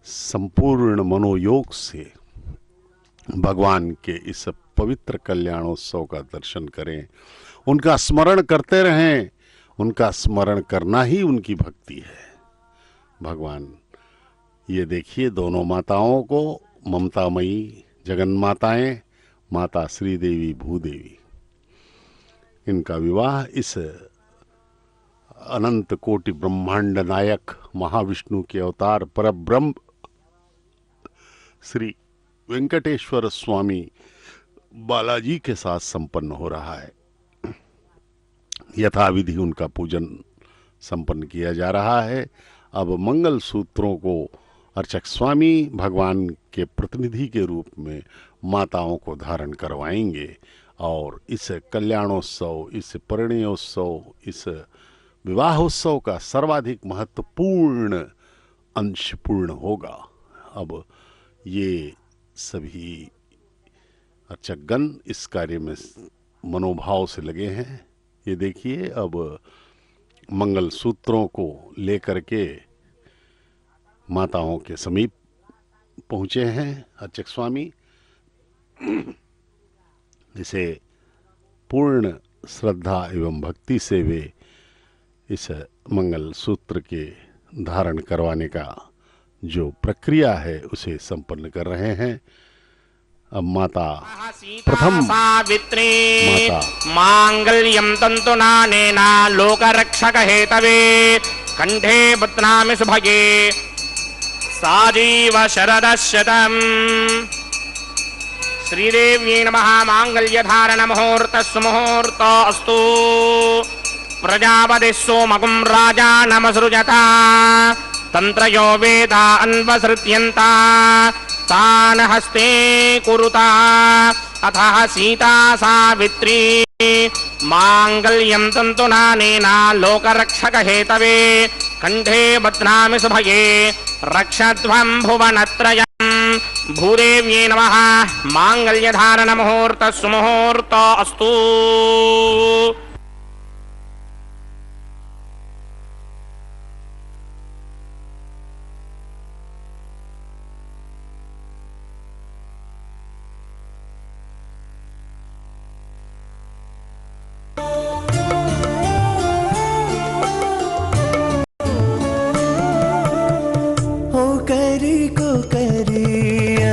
संपूर्ण मनोयोग से भगवान के इस पवित्र कल्याणोत्सव का दर्शन करें, उनका स्मरण करते रहें। उनका स्मरण करना ही उनकी भक्ति है। भगवान, ये देखिए दोनों माताओं को, ममतामयी जगन माताएं, माता श्रीदेवी, भूदेवी, इनका विवाह इस अनंत कोटि ब्रह्मांड नायक महाविष्णु के अवतार परब्रह्म श्री वेंकटेश्वर स्वामी बालाजी के साथ संपन्न हो रहा है। यथाविधि उनका पूजन संपन्न किया जा रहा है। अब मंगल सूत्रों को अर्चक स्वामी भगवान के प्रतिनिधि के रूप में माताओं को धारण करवाएंगे और इस कल्याणोत्सव, इस परिणयोत्सव, इस विवाहोत्सव का सर्वाधिक महत्वपूर्ण अंश पूर्ण होगा। अब ये सभी अर्चकगण इस कार्य में मनोभाव से लगे हैं। ये देखिए, अब मंगल सूत्रों को लेकर के माताओं के समीप पहुंचे हैं अर्चक स्वामी। इसे पूर्ण श्रद्धा एवं भक्ति से वे इस मंगल सूत्र के धारण करवाने का जो प्रक्रिया है उसे संपन्न कर रहे हैं। अब माता प्रथम सावित्री माता मांगल्यम तंतुनानेना लोकरक्षक हेतवे कंठे बध्नामि सुभगे साजीव शरदशतम्। श्रीदेव्यै नमः। मांगल्यधारण मुहूर्त सुमुहूर्त अस्तु। प्रजापतिः सोमगुं राजा नमसृजता तंत्रयो वेदा अन्वसृत्यन्ता तान् हस्ते कुरुता। अथः सीता सावित्री मांगल्यं तन्तुनानेना लोकरक्षक हेतवे कंठे बध्नामि सुभगे रक्षध्वं भुवनत्रयम्। भूदेव्यै नमः। मांगल्यधारण मुहूर्त सुमुहूर्त अस्तु।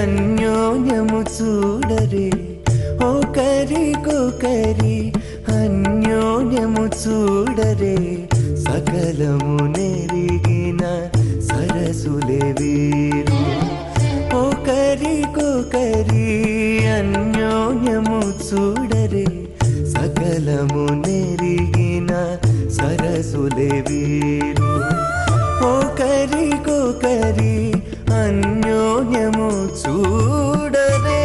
అన్యోన్యము చూడరే ఒకరికొకరి అన్యోన్యము చూడరే సకలము నెరిగిన సరసులే వీరు ఒకరికొకరి అన్యోన్యము చూడరే సకలము నెరిగిన సరసులే వీరు ఒకరికొకరి అన్యోన్యము చూడరే।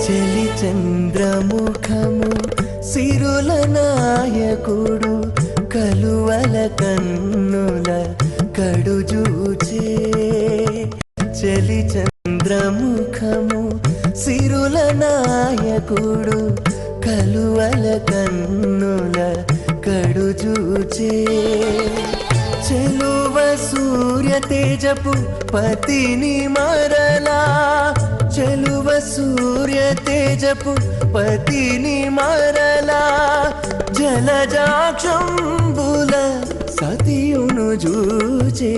చలి చంద్రముఖము సిరుల నాయకుడు కలువల కన్నుల కడుజూచే చలి చంద్రముఖము సిరుల నాయకుడు కలువల కన్నుల కడుజూచే చెలువ సూర్య తేజపు పతిని మరలా చెలువ సూర్య తేజపు పతిని మరలా జలజాక్షంబుల సతియును జూచే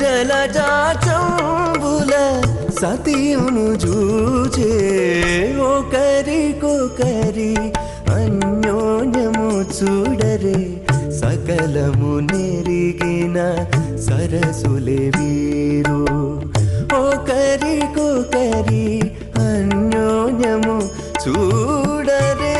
జలజాక్షంబుల సతియును జూచే ఒకరికొకరి అన్యోన్యము చూడరే సకలము నెరిగిన సరసులే వీరు ఒకరికొకరి అన్యోన్యము చూడరే।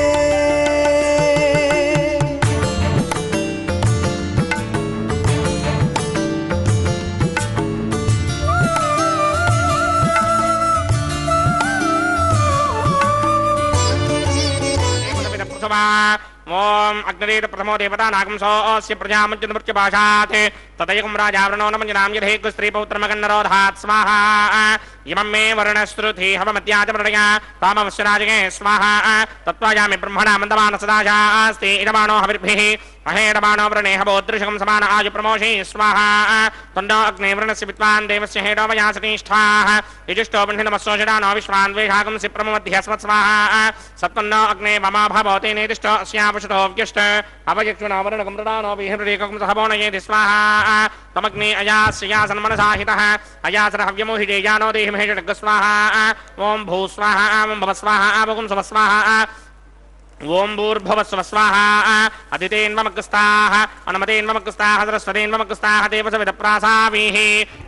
ओम अग्निरेत प्रथमो देवता नागम सोऽस्य प्रजामज्जुनमृत्य भाषात् ततयकं राजावरणो न मञ्जनां यधेक स्त्री पौत्रमगन्नरोधात् स्वाहा इमं मे वर्णश्रुति हवमत्याजमृणया तामवस्य राजगे स्वाहा तत्त्वायामि ब्रह्मणा मन्दमान सदाशास्ति इदमानो हविर्भिः अहेडमानो व्रणे हवोदृशकं समान आयु प्रमोषि स्वाहा तण्डो अग्ने व्रणस्य विद्वान् देवस्य हेडो वयासनिष्ठाः यजुष्टो बन्धिनमस्सोषडानो विश्वान् वेषाकं सिप्रमध्यस्मत् स्वाहा सत्पन्नो अग्ने मम भवते नेदिष्टो अस्यापशतो व्यष्ट अवयक्षुणो वर्णकं मृडानो विहृरेकं सहवोनयेति स्वाहा तमग्ने अयास्य यासन्मनसाहितः अयासर हव्यमोहिते यानो देहि महेशटग् स्वाहा ओम भू स्वाहा ओम भव स्वाहा आवगुं सव स्वाहा ओम भूर्भुवस्सुवः स्वाहा अदितेन्वमग्रस्ताः अनुमतेन्वमग्रस्ताः सरस्वतेन्वमग्रस्ताः देवसविदप्रासावीः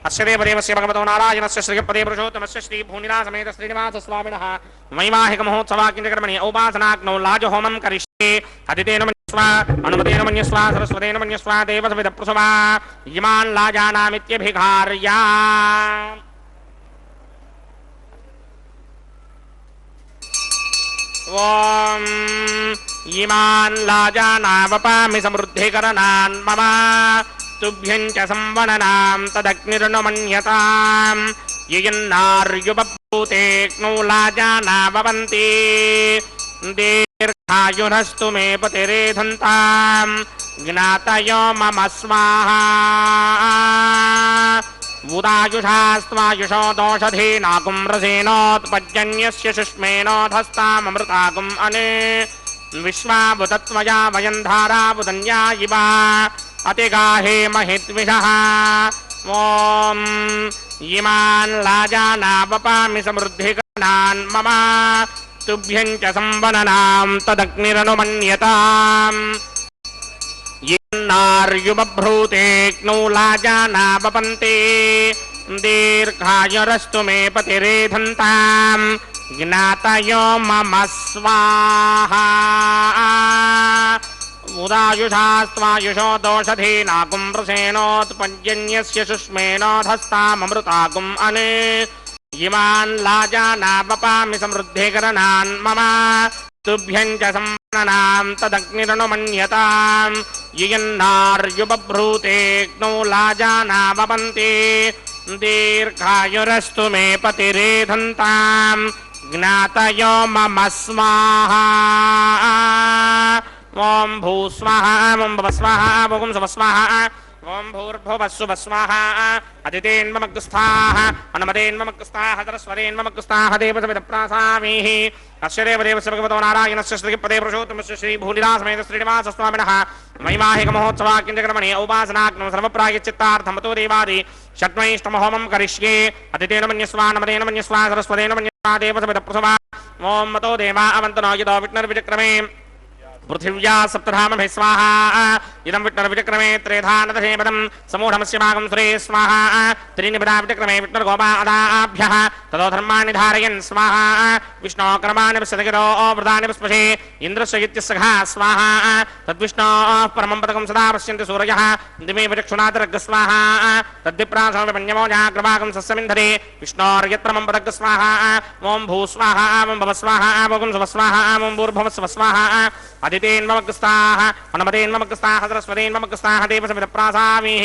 अस्य देवदेवस्य भगवतो नारायणस्य श्रीपदे पुरुषोत्तमस्य श्रीभूनिलासमेत श्रीनिवासस्वामिनः वैवाहिकमहोत्सवाकिञ्चकर्मणि औपासनाग्नौ लाजहोमं करिष्ये अदितेन अनुमतेन मन्यस्वा सरस्वतेन मन्यस्वा देवसविदप्रसवा इमान् लाजानामित्यभिघार्य ॐ इमान् लाजानावपामि समृद्धिकरणान् मम तुभ्यं च संवननां तदग्निर्नुमन्यताम् ययन्नार्युबभूतेऽग्नौ लाजानावपन्ति दीर्घायुरस्तु मे पतिरेधन्ताम् ज्ञातयो मम स्वाहा उदायुषास्त्वायुषो दोषधीनाकुं रसेनोत्पज्जन्यस्य शुष्मेनोधस्ताममृताकुम् अने विश्वावुतत्वया वयं धारावुदन्या इव अतिगाहे महिद्विषः ॐ इमान् लाजानावपामि समृद्धिकरणान् मम तुभ्यं च संवननां तदग्निरनुमन्यताम् यन्नार्युबभ्रूतेऽग्नौ लाजानावपन्ति दीर्घायुरस्तु मे पतिरेधन्ताम् ज्ञातयो मम स्वाहा उदायुषास्त्वायुषो दोषधीनाकुं रसेनोत्पज्जन्यस्य शुष्मेनोधस्ताममृताकुम् अने इमान् लाजानावपामि समृद्धिकरणान् मम तुभ्यं च संवननां तदग्निरनुमन्यताम् ययन्नार्युबभ्रूतेऽग्नौ लाजानावपन्ति दीर्घायुरस्तु मे पतिरेधन्ताम् ज्ञातयो मम स्वाहा ॐ भूस्वाहा ॐ भवस्वाहा ॐ सुवस्वाहा ॐ भूर्भुवस्सुवस्वाहा अदितेन्ममग्रस्थाः अनुमतेन्ममग्रस्थाः सरस्वतेन्ममग्रस्थाः देवसविदप्रासामीः अस्य देवदेवस्य भगवतो नारायणस्य श्रीपदे पुरुषोत्तमस्य श्रीभूनिलासमेत श्रीनिवासस्वामिनः महिमाहिकमहोत्सवाकिञ्चकर्मणि औपासनाग्नौ सर्वप्रायश्चित्तार्थमतो देवादि षट्मैष्टमहोमं करिष्ये अदितेन मन्यस्वा नमतेन मन्यस्वा सरस्वतेन मन्यस्वा देवसविदप्रसवा ॐ मतो देवा अवन्तनो यतो विष्णुर्विचक्रमे पृथिव्या सप्तधामभिः स्वाहा इदं विष्णुर्विचक्रमे त्रेधानदशेपदं समूढमस्य भागं सुरे स्वाहा त्रीणिपदा विचक्रमे विष्णुर्गोपादाभ्यः ततो धर्माणि धारयन् स्वाहा विष्णोकर्माणि पश्यतगिरो वृदानि पुष्पशे इन्द्रस्य इत्यस्सखा स्वाहा तद्विष्णोः परमं पदकं सदा पश्यन्ति सूरयः दिमे विचक्षुणातिरग् स्वाहा तद्विप्रासो विपन्यमोजाग्रभागं सस्यमिन्धरे विष्णोर्यत्रमं पदग् स्वाहा ॐ भूस्वाहा ॐ भवस्वाहा ॐ सुवस्वाहा ॐ भूर्भुवस्वस्वाहा अदितेन्ममग्रस्थाः अनुमतेन्ममग्रस्थाः सरस्वतेन्ममग्रस्थाः देवसविदप्रासामीः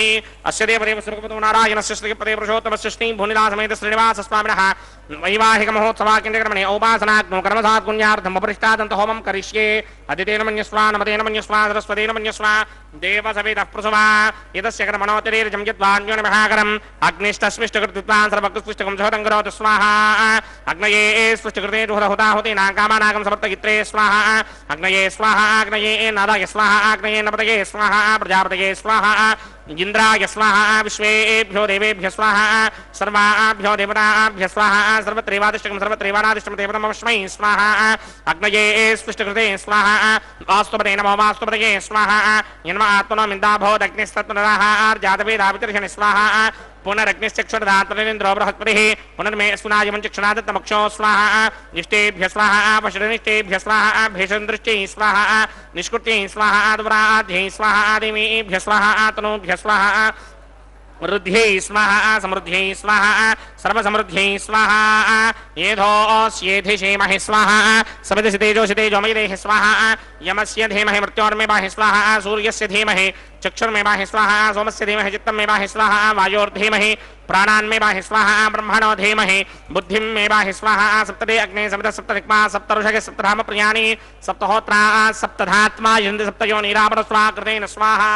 अस्य देवदेवस्य भगवतो नारायणस्य श्रीपदे पुरुषोत्तमस्य श्रीभूनिलासमेत श्रीनिवासस्वामिनः वैवाहिकमहोत्सवाकिञ्चकर्मणि औपासनाग्नौ कर्मसात् पुण्यार्थम् उपरिष्टादन्त होमं करिष्ये अदितेन मन्यस्वा नमतेन मन्यस्वा सरस्वतेन मन्यस्वा देवसविदः प्रसवा एतस्य कर्मणोतिरेर्जं यद्वान्योनिमहाकरम् अग्निष्टस्मिष्टकृत्वान् सर्वकृत्पुष्टकं सहतं करोतु स्वाहा अग्नये स्पृष्टकृते जुहुरहुताहुतीनां कामानागं समर्पयित्रे स्वाहा अग्नये स्वाहा अग्नये नादाय स्वाहा अग्नये नपतये स्वाहा प्रजापतये स्वाहा इंद्राय स्वाहा विश्वेभ्यो देवेभ्य स्वाहा सर्वाभ्यो देवताभ्य स्वाहा सर्वत्रैवादिष्टकं सर्वत्रैवानादिष्टं देवतमस्मै स्वाहा अग्नये स्पृष्टकृते स्वाहा वास्तुपते नमो वास्तुपतये स्वाहा यन्म आत्मनो मिन्दाभो स्वाहा पुनरग्निश्चक्षुरदात्मनेन्द्रो बृहस्पतिः पुनर्मे सुनायमञ्चक्षुणादत्तमक्षो स्वाहा निष्ठेभ्य स्वाहा पशुनिष्ठेभ्य स्वाहा भेषन्दृष्टै स्वाहा निष्कृत्यै स्वाहा दुराध्यै स्वाहा दिमेभ्य स्वाहा तनूभ्य स्वाहा वृद्ध्यै स्वाहा समृद्ध्यै स्वाहा सर्वसमृद्ध्यै स्वाहा येधोऽस्येधिषेमहि स्वाहा सविदसि तेजोमयिदेहि स्वाहा यमस्य धीमहि मृत्योर्मेवाहि स्वाहा सूर्यस्य धीमहि चक्षुर्मेवाहि स्वाहा सोमस्य धीमहि चित्तमेवाहि स्वाहा वायोर्धीमहि प्राणान्मेवाहि स्वाहा ब्रह्मणो धीमहि बुद्धिमेवाहि स्वाहा सप्तदे अग्ने सवितः सप्तदिक्मा सप्तऋषगे सप्तधाम प्रियाणि सप्तहोत्रा सप्तधात्मा यन्ति सप्तयोनिरापणस्वाकृतेन स्वाहा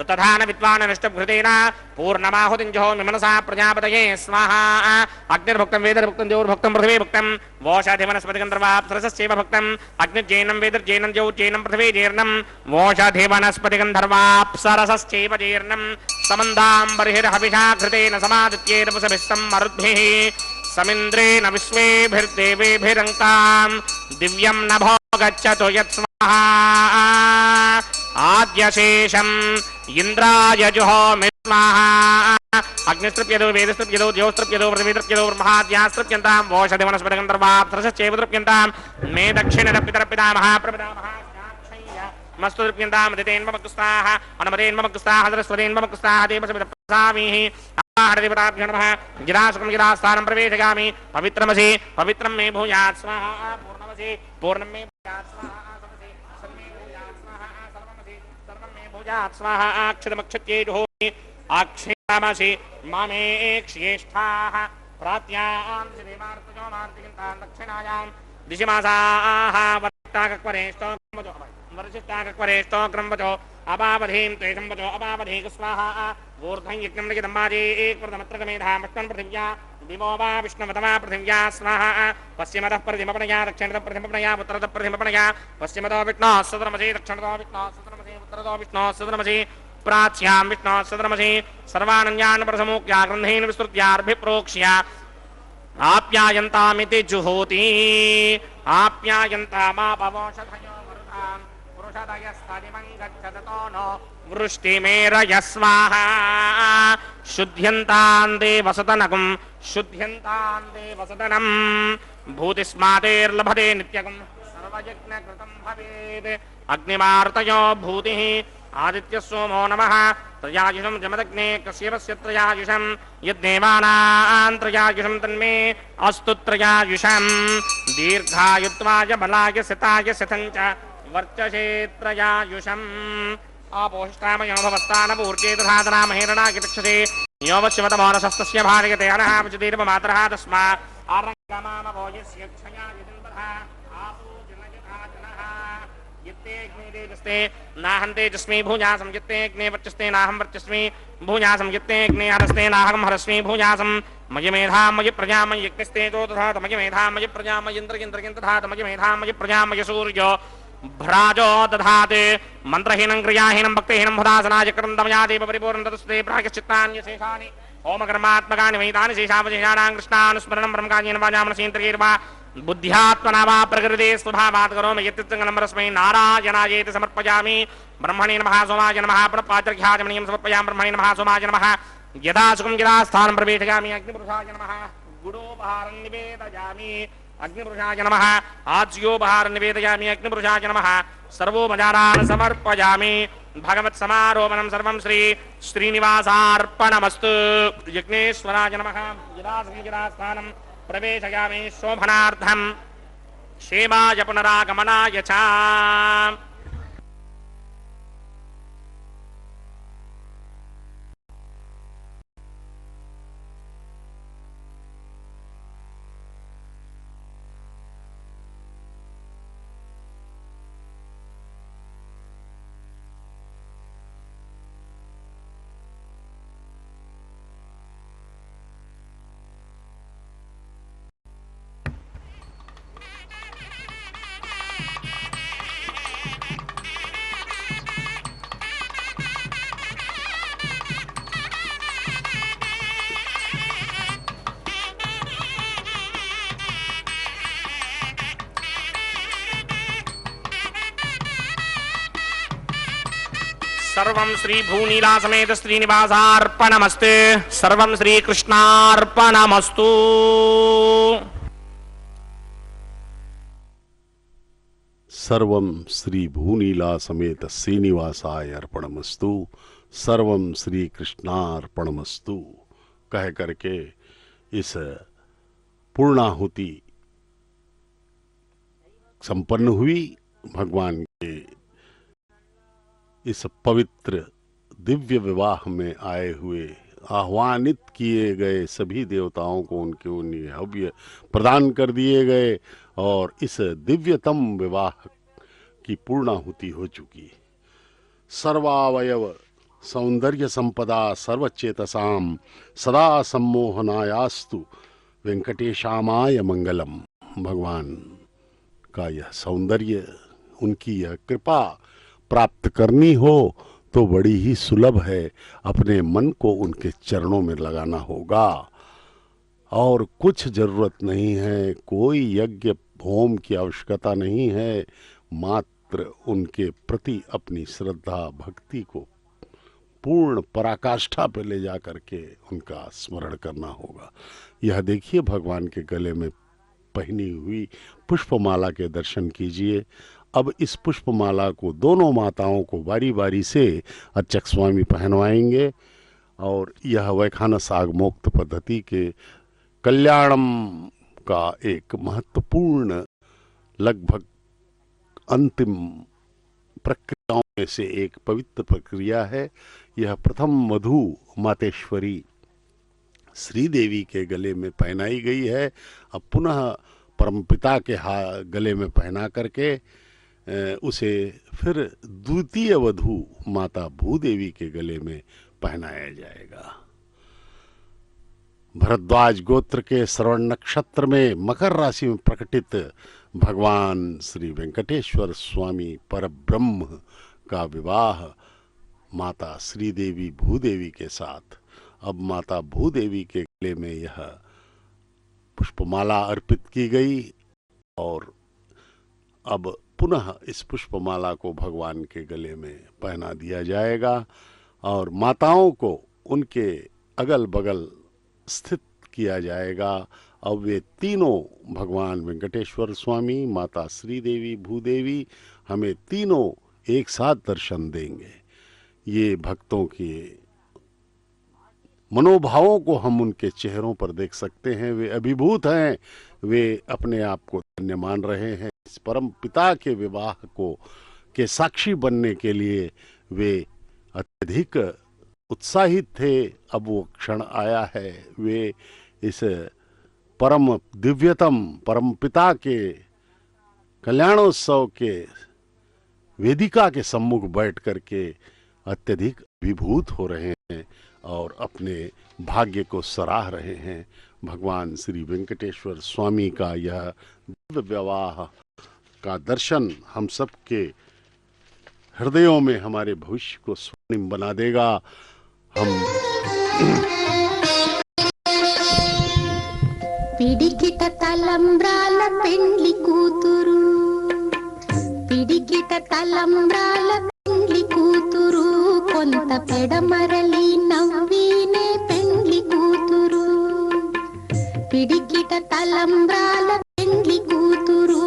ऋतधान विद्वान् निष्टभृतेन पूर्णमाहुतिं जहोमि मनसा प्रजापतये स्वाहा अग्निर्भुक्तं वेदर्भुक्तं द्यौर्भुक्तं पृथिवीभुक्तं वोषाधिवनस्पतिगन्धर्वाप्सरसस्यैव भुक्तं अग्निर्जैनं वेदर्जैनं द्यौर्जैनं पृथिवीजैर्नं वोषाधिवनस्पतिगन्धर्वाप्सरसश्चैव जैर्नं समन्दाम्बर्हिर्हविषा घृतेन समादित्यैरपुषभिः सम्मरुद्भिः समिन्द्रेण विश्वेभिर्देवेभिरङ्कां दिव्यं नभो गच्छतु यत्स्वाहा आद्यशेषम् इन्द्राय जुहोमि स्वाहा अग्निस्तृप्यदो वेदस्तृप्यदो द्योस्तृप्यदो पृथिवीतृप्यदो ब्रह्माद्यास्तृप्यन्तां वोषधिवनस्पतिगन्धर्वाप्सरसश्चैव तृप्यन्तां मे दक्षिणरपितरपितामहः प्रपितामहः मस्तु तृप्यन्ताम दितेन मम कुस्ताः अनमरेन मम कुस्ताः सरस्वतेन मम कुस्ताः देवसमिदप्रसामीः हरदेवताभ्यो नमः गिरासुकं गिरास्थानं प्रवेशयामि पवित्रमसि पवित्रं मे भूयात् स्वाहा पूर्णमसि पूर्णं मे भूयात् स्वाहा सर्वमसि सर्वं मे भूयात् स्वाहा सर्वमसि सर्वं मे भूयात् स्वाहा अक्षतमक्षत्येजुहोमि अक्षेतामसि मामे क्ष्येष्ठाः प्रात्यां श्रीमार्तजो मार्तिकिन्तां दक्षिणायां दिशिमासाः वर्ताकक्वरेष्टो वर्षिष्टाकक्वरेष्टो क्रम्वचो अपावधीं त्वेषं वचो अपावधीक स्वाहा ऊर्ध्वं यज्ञं लिखितं वाजे एकप्रथमत्रकमेधामष्टं पृथिव्या दिवो वा विष्णुवतमा पृथिव्या स्वाहा पश्चिमतः प्रतिमपणया दक्षिणतः प्रतिमपणया उत्तरतः प्रतिमपणया पश्चिमतो विष्णोः सदनमसि दक्षिणतो विष्णोः सदनमसि उत्तरतो विष्णोः सदनमसि प्राच्यां विष्णोः सदनमसि सर्वानन्यान् प्रसमोक्त्या ग्रन्थेन विस्तृत्यार्भिप्रोक्ष्य आप्यायन्तामिति जुहोति आप्यायन्तामापवोषधयो वरुधां पुरुषदयस्तदिमं गच्छतो नो वृष्टिमेरय स्वाहा शुद्ध्यन्तान् देवसदनकं शुद्ध्यन्तान् देवसदनं भूतिस्मातेर्लभते नित्यकं सर्वयज्ञकृतं भवेत् अग्निमार्तयो भूतिः आदित्य सोमो नमः त्रयायुषं जमदग्ने कश्यपस्य त्रयायुषं यद्देवानां त्रयायुषं तन्मे अस्तु त्रयायुषं दीर्घायुत्वाय बलाय सिताय सितं च वर्चसे त्रयायुषम् आपोष्टामयो भवस्तानपूर्जे तथा तनामहेरणागितक्षते यो वश्यवतमोनशस्तस्य भार्यते अनः वचतीर्वमात्रः तस्मा आरङ्गमामवो यस्य क्षया यदिन्दः आपूजनयथा जनः यत्ते अग्ने तेजस्ते नाहं तेजस्मि भूयासं यत्ते अग्ने वर्चस्ते नाहं वर्चस्मि भूयासं यत्ते अग्ने हरस्ते नाहं हरस्मि भूयासं मयि मेधां मयि प्रजां मयि यज्ञस्तेजो दधात मयि मेधां मयि प्रजां मयि इन्द्रगिन्द्रगिं दधात मयि मेधां मयि प्रजां मयि सूर्यो भ्राजो दधाते मंत्रहीनं क्रियाहीनं भक्तिहीनं हुदासनाय क्रन्दमया देव परिपूर्णं तदस्ते प्रायश्चित्तान्यशेषानि होमकर्मात्मकानि वैतानि शेषावशेषाणां कृष्णानुस्मरणं ब्रह्मकार्येण वाजामनसेन्द्रियैर्वा बुद्ध्यात्मना वा प्रकृते स्वभावात् करोमि यत्तिङ्गलम्बरस्मै नारायणायेति समर्पयामि ब्रह्मणे नमः सोमाय नमः प्रणपाद्रघ्याचमनीयं समर्पयामि ब्रह्मणे नमः सोमाय नमः यदा सुखं यदा स्थानं प्रवेशयामि अग्निपुरुषाय नमः गुडोपहारं निवेदयामि अग्निपुरुषाय नमः आज्योपहारं निवेदयामि अग्निपुरुषाय नमः सर्वोपचारान् समर्पयामि भगवत्समारोपणं सर्वं श्री श्रीनिवासार्पणमस्तु यज्ञेश्वराय नमः यदा सुखं यदा स्थानं प्रवेशयामि शोभनार्थं क्षेमाय पुनरागमनाय च सर्वं श्री भूनीला समेत श्रीनिवासार्पणमस्तु सर्वं श्री कृष्णार्पणमस्तु सर्वं श्री भूनीला समेत श्रीनिवासाय अर्पणमस्तु सर्वं श्री कृष्णार्पणमस्तु कह करके इस पूर्णाहुति संपन्न हुई। भगवान के इस पवित्र दिव्य विवाह में आए हुए आह्वानित किए गए सभी देवताओं को उनके उन्हें हव्य प्रदान कर दिए गए और इस दिव्यतम विवाह की पूर्णाहुति हो चुकी। सर्वावयव सौंदर्य संपदा सर्वचेतसाम सदा सम्मोहनायास्तु वेंकटेशामाय मंगलम। भगवान का यह सौंदर्य, उनकी यह कृपा प्राप्त करनी हो तो बड़ी ही सुलभ है। अपने मन को उनके चरणों में लगाना होगा और कुछ जरूरत नहीं है, कोई यज्ञ होम की आवश्यकता नहीं है। मात्र उनके प्रति अपनी श्रद्धा भक्ति को पूर्ण पराकाष्ठा पे ले जा करके उनका स्मरण करना होगा। यह देखिए, भगवान के गले में पहनी हुई पुष्पमाला के दर्शन कीजिए। अब इस पुष्पमाला को दोनों माताओं को बारी बारी से अर्चक स्वामी पहनवाएंगे और यह वैखानस आगमोक्त पद्धति के कल्याणम का एक महत्वपूर्ण लगभग अंतिम प्रक्रियाओं में से एक पवित्र प्रक्रिया है। यह प्रथम मधु मातेश्वरी श्रीदेवी के गले में पहनाई गई है। अब पुनः परमपिता के गले में पहना करके उसे फिर द्वितीय वधु माता भूदेवी के गले में पहनाया जाएगा। भरद्वाज गोत्र के श्रवण नक्षत्र में मकर राशि में प्रकटित भगवान श्री वेंकटेश्वर स्वामी परब्रह्म का विवाह माता श्रीदेवी भूदेवी के साथ अब माता भूदेवी के गले में यह पुष्पमाला अर्पित की गई और अब पुनः इस पुष्पमाला को भगवान के गले में पहना दिया जाएगा और माताओं को उनके अगल बगल स्थित किया जाएगा। अब वे तीनों भगवान वेंकटेश्वर स्वामी, माता श्रीदेवी, भूदेवी हमें तीनों एक साथ दर्शन देंगे। ये भक्तों के मनोभावों को हम उनके चेहरों पर देख सकते हैं। वे अभिभूत हैं, वे अपने आप को धन्य मान रहे हैं। इस परम पिता के विवाह को के साक्षी बनने के लिए वे अत्यधिक उत्साहित थे। अब वो क्षण आया है, वे इस परम दिव्यतम परम पिता के कल्याणोत्सव के वेदिका के सम्मुख बैठ करके अत्यधिक अभिभूत हो रहे हैं और अपने भाग्य को सराह रहे हैं। भगवान श्री वेंकटेश्वर स्वामी का यह दिव्य विवाह का दर्शन हम सब के हृदयों में हमारे भविष्य को स्वर्णिम बना देगा। हम పిడికిట తలంబ్రాల పెండ్లి కూతురు పిడికిట తలంబ్రాల పెండ్లి కూతురు కొంత పెడమరలి నవ్వినే పెండ్లి కూతురు పిడికిట తలంబ్రాల పెండ్లి కూతురు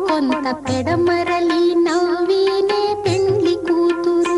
కొంత పెడమరలి నవ్వినే పెండ్లి కూతురు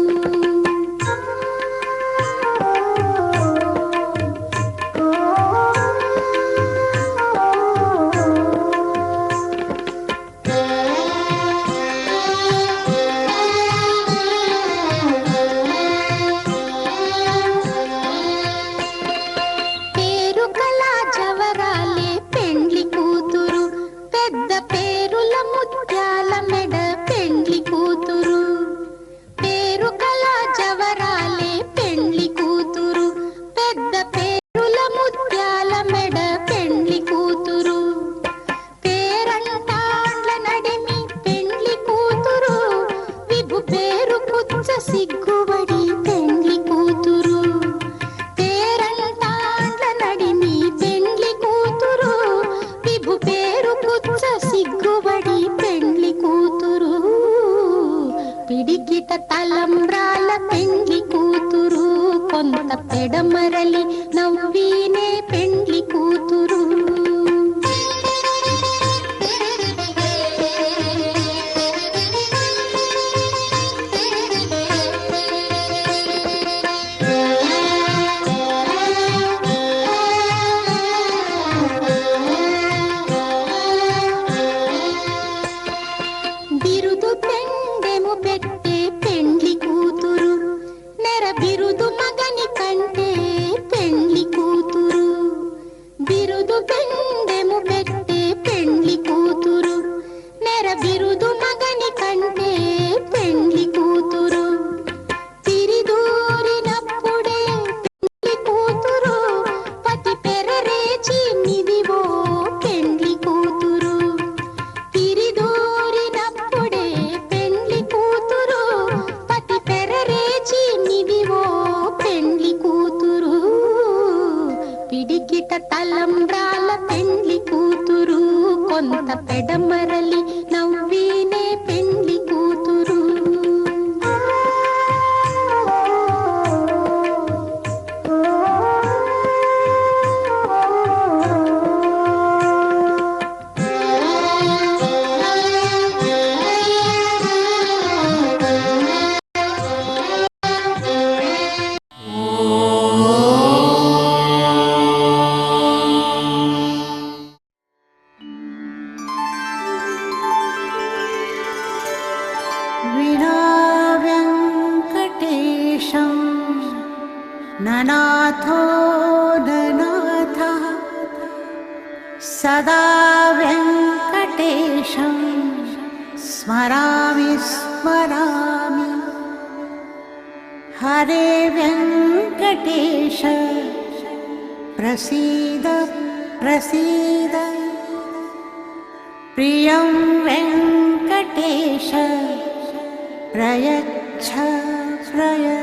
తలంబ్రాల పెండ్లి కూతురు కొంత పెడమరలి నవ్వినే పెండ్లి కూతురు బిరుదు పెండెము పెట్టే పెండ్లి కూతురు నెర బిరుదు మగని కంటే పెండ్లి కూతురు బిరుదు పెండెము పెట్టే పెండ్లి కూతురు నెర బిరుదు మగని కంటే పెండ్లి కూతురు తిరిదూరినప్పుడే పెండ్లి కూతురు పతి పెరరేచి నిదివో పెండ్లి కూతురు తిరిదూరినప్పుడే పెండ్లి కూతురు विना वेङ्कटेशं ननाथो ननाथः सदा वेङ्कटेशं स्मरामि स्मरामि हरे वेङ्कटेश प्रसीद प्रसीद प्रियं वेङ्कटेश प्रयच्छ प्रयच्छ